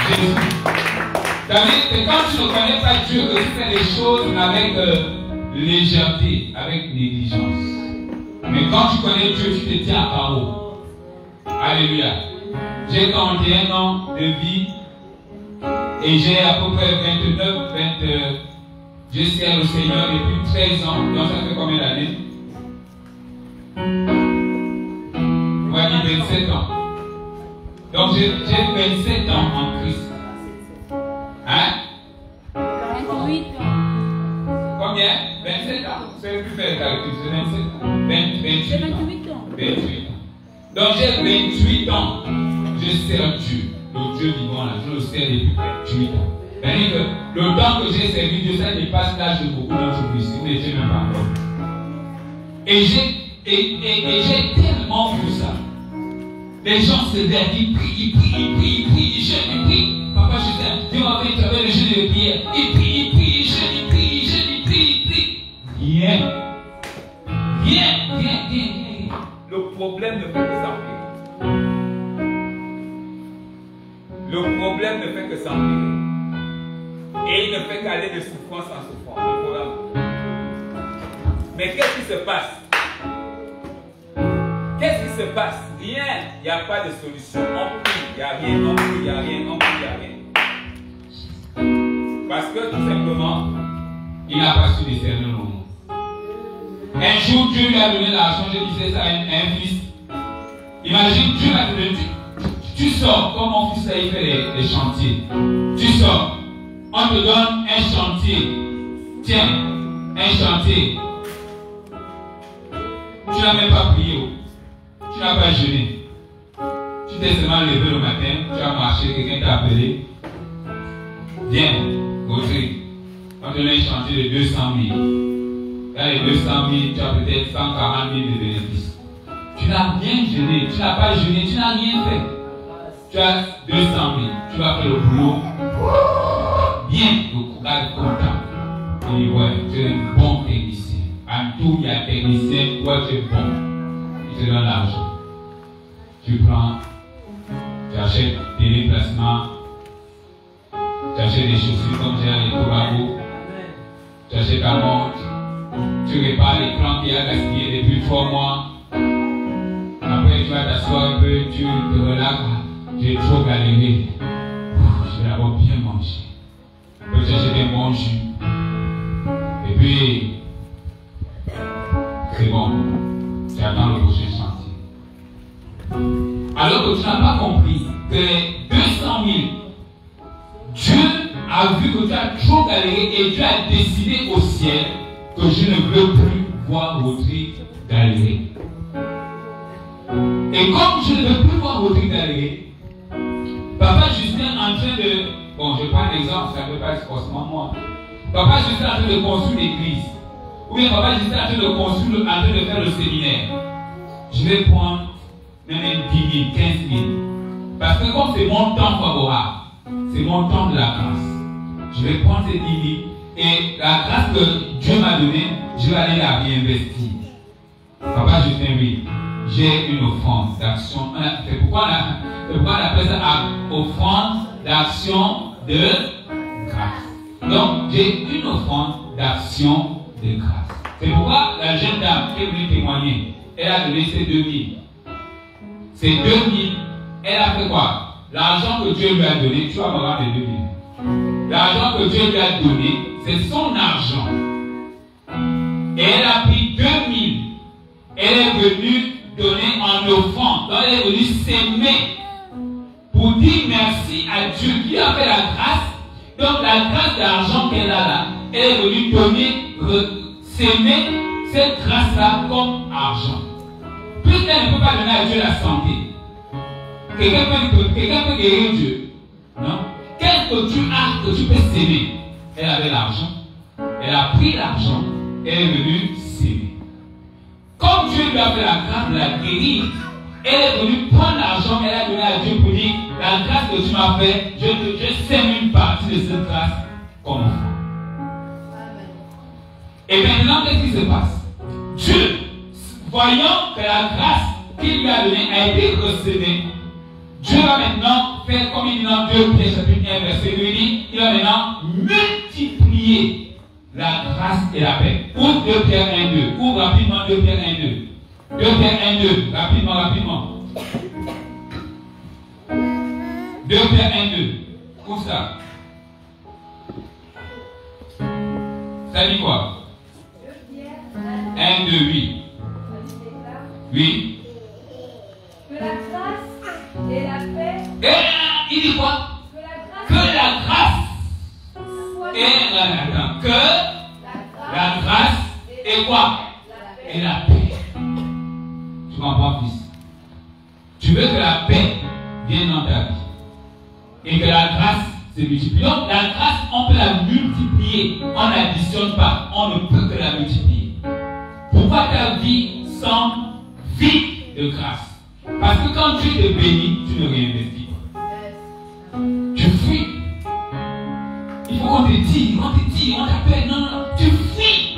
Jésus. C'est quand tu ne connais pas Dieu que tu fais les choses avec légèreté, avec négligence. Mais quand tu connais Dieu, tu te tiens à carreau. Alléluia. J'ai 41 ans de vie et j'ai à peu près 29, je sers le Seigneur depuis 13 ans. Donc ça fait combien d'années? On va dire 27 ans. Donc j'ai 27 ans en Christ. Hein? 28 ans. Combien? 27 ans. Vous savez plus faire le calcul, c'est 27 ans. 28 ans. 28 ans. Donc j'ai 28 ans. Je sers Dieu, le Dieu vivant là. Je le sers depuis 28 ans. C'est-à-dire que le temps que j'ai servi Dieu, ça dépasse l'âge de beaucoup d'entre vous ici. Vous n'étiez même pas encore. Et j'ai tellement vu ça. Les gens se disent, ils prient, ils jeûnent, ils prient. Papa, je sais, Dieu m'a fait travailler le jeûne de prière. Ils prient, ils jeûnent, ils prient. Rien. Le problème ne fait que s'empirer. Le problème ne fait que s'empirer. Et il ne fait qu'aller de souffrance en souffrance. Le problème. Mais qu'est-ce qui se passe? Qu'est-ce qui se passe? Rien. Il n'y a pas de solution. On prie, il n'y a rien. On prie, il n'y a rien. On prie, il n'y a rien. Parce que tout simplement, il n'a pas su discerner le moment. Un jour, Dieu lui a donné l'argent. Je disais ça à un fils. Imagine, Dieu m'a donné. Tu sors, comme mon fils là, il fait les chantiers. Tu sors. On te donne un chantier. Tiens, un chantier. Tu n'as même pas prié. Tu n'as pas jeûné. Tu t'es seulement levé le matin. Tu as marché, quelqu'un t'a appelé. Viens, Gauthier. On te donne un chantier de 200 000. Dans les 200 000, tu as peut-être 140 000 de bénéfices. Tu n'as rien jeûné. Tu n'as pas jeûné. Tu n'as rien fait. Tu as 200 000. Tu vas faire le boulot. Bien, le courage content. Il dit, ouais, tu es un bon technicien. En tout, il y a un technicien, toi tu es bon. Il te donne l'argent. Tu prends, tu achètes des déplacements, tu achètes des chaussures comme j'ai les Tobago, tu achètes ta montre, tu répares l'écran qui a gaspillé depuis 3 mois. Après, tu vas t'asseoir un peu, tu te relaxes. J'ai trop galéré. Je vais d'abord bien manger. Peut-être j'ai des bons jus. Et puis, c'est bon. Tu attends le prochain chantier. Alors que tu n'as pas compris que les 200 000, Dieu a vu que tu as trop galéré et Dieu a décidé au ciel que je ne veux plus voir votre galérer. Et comme je ne veux plus voir votre galérer, Papa Justin en train de... Bon, je prends un exemple, ça ne peut pas être forcément moi. Papa Justin en train de construire l'église. Ou bien Papa Justin en train de construire, en train de faire le séminaire. Je vais prendre même 10 000, 15 000. Parce que comme c'est mon temps favorable, c'est mon temps de la grâce. Je vais prendre ces 10 000 et la grâce que Dieu m'a donnée, je vais aller la réinvestir. Papa Justin, oui, j'ai une offrande d'action. C'est pourquoi on appelle ça offrande d'action de grâce. Donc, j'ai une offrande d'action de grâce. C'est pourquoi la jeune dame qui est venue témoigner, elle a donné ses 2 000. Ces 2 000, elle a fait quoi? L'argent que Dieu lui a donné, tu vas me rendre les 2 000. L'argent que Dieu lui a donné, c'est son argent. Et elle a pris 2 000. Elle est venue donner en offrande. Donc elle est venue s'aimer pour dire merci à Dieu qui a fait la grâce. Donc la grâce d'argent qu'elle a là, elle est venue donner, s'aimer cette grâce-là comme argent. Puisqu'elle ne peut pas donner à Dieu la santé, quelqu'un peut guérir Dieu. Non? Qu'est-ce que tu as que tu peux s'aimer? Elle avait l'argent. Elle a pris l'argent. Elle est venue s'aimer. Comme Dieu lui a fait la grâce de la guérir, elle est venue prendre l'argent, elle a donné à Dieu pour dire, la grâce que tu m'as fait, je sème une partie de cette grâce comme enfant. Et maintenant, qu'est-ce qui se passe? Dieu, voyant que la grâce qu'il lui a donnée a été recevée, Dieu va maintenant faire comme il dit dans 2 Pierre chapitre 1 verset 2, il va maintenant multiplier la grâce et la paix. Ouvre 2 Pierre 1, 2. Ouvre rapidement 2 Pierre 1, 2. 2 Pierre 1, 2. Rapidement. 2 Pierre 1, 2. Ouvre ça. Ça dit quoi? 1, 2, oui. Oui. Que la grâce et la paix. Et il dit quoi? Que la grâce. Que la grâce et quoi? Et la paix. Tu comprends, fils? Tu veux que la paix vienne dans ta vie. Et que la grâce se multiplie. Donc la grâce, on peut la multiplier. On n'additionne pas. On ne peut que la multiplier. Pourquoi ta vie semble vide de grâce? Parce que quand Dieu te bénit, tu ne réinvestis pas. Tu fuis. Il faut qu'on te dise, on t'appelle. Non, tu fuis.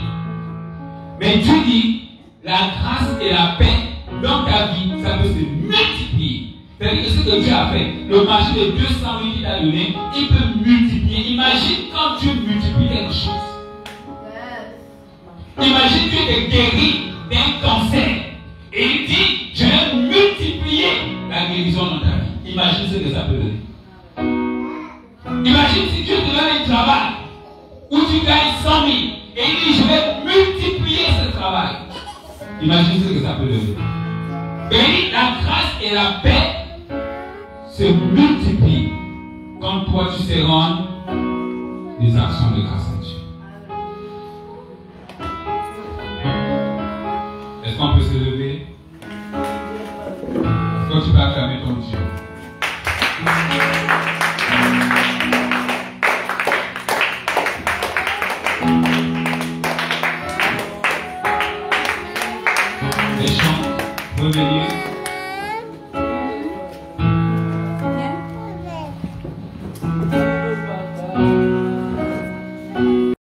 Mais Dieu dit, la grâce et la paix dans ta vie, ça peut se multiplier. C'est-à-dire que ce que Dieu a fait, le marché de 200 000 qu'il t'a donné, il peut multiplier. Imagine quand Dieu multiplie quelque chose. Imagine Dieu te guérit d'un cancer. Et il dit, je vais multiplier la guérison dans ta vie. Imagine ce que ça peut donner. Imagine si Dieu te donne un travail où tu gagnes 100 000 et il dit, je vais multiplier ce travail. Imagine ce que ça peut donner. Et la grâce et la paix se multiplient quand toi tu sais rendre des actions de grâce à Dieu. Est-ce qu'on peut se lever? Est-ce que tu peux acclamer ton Dieu?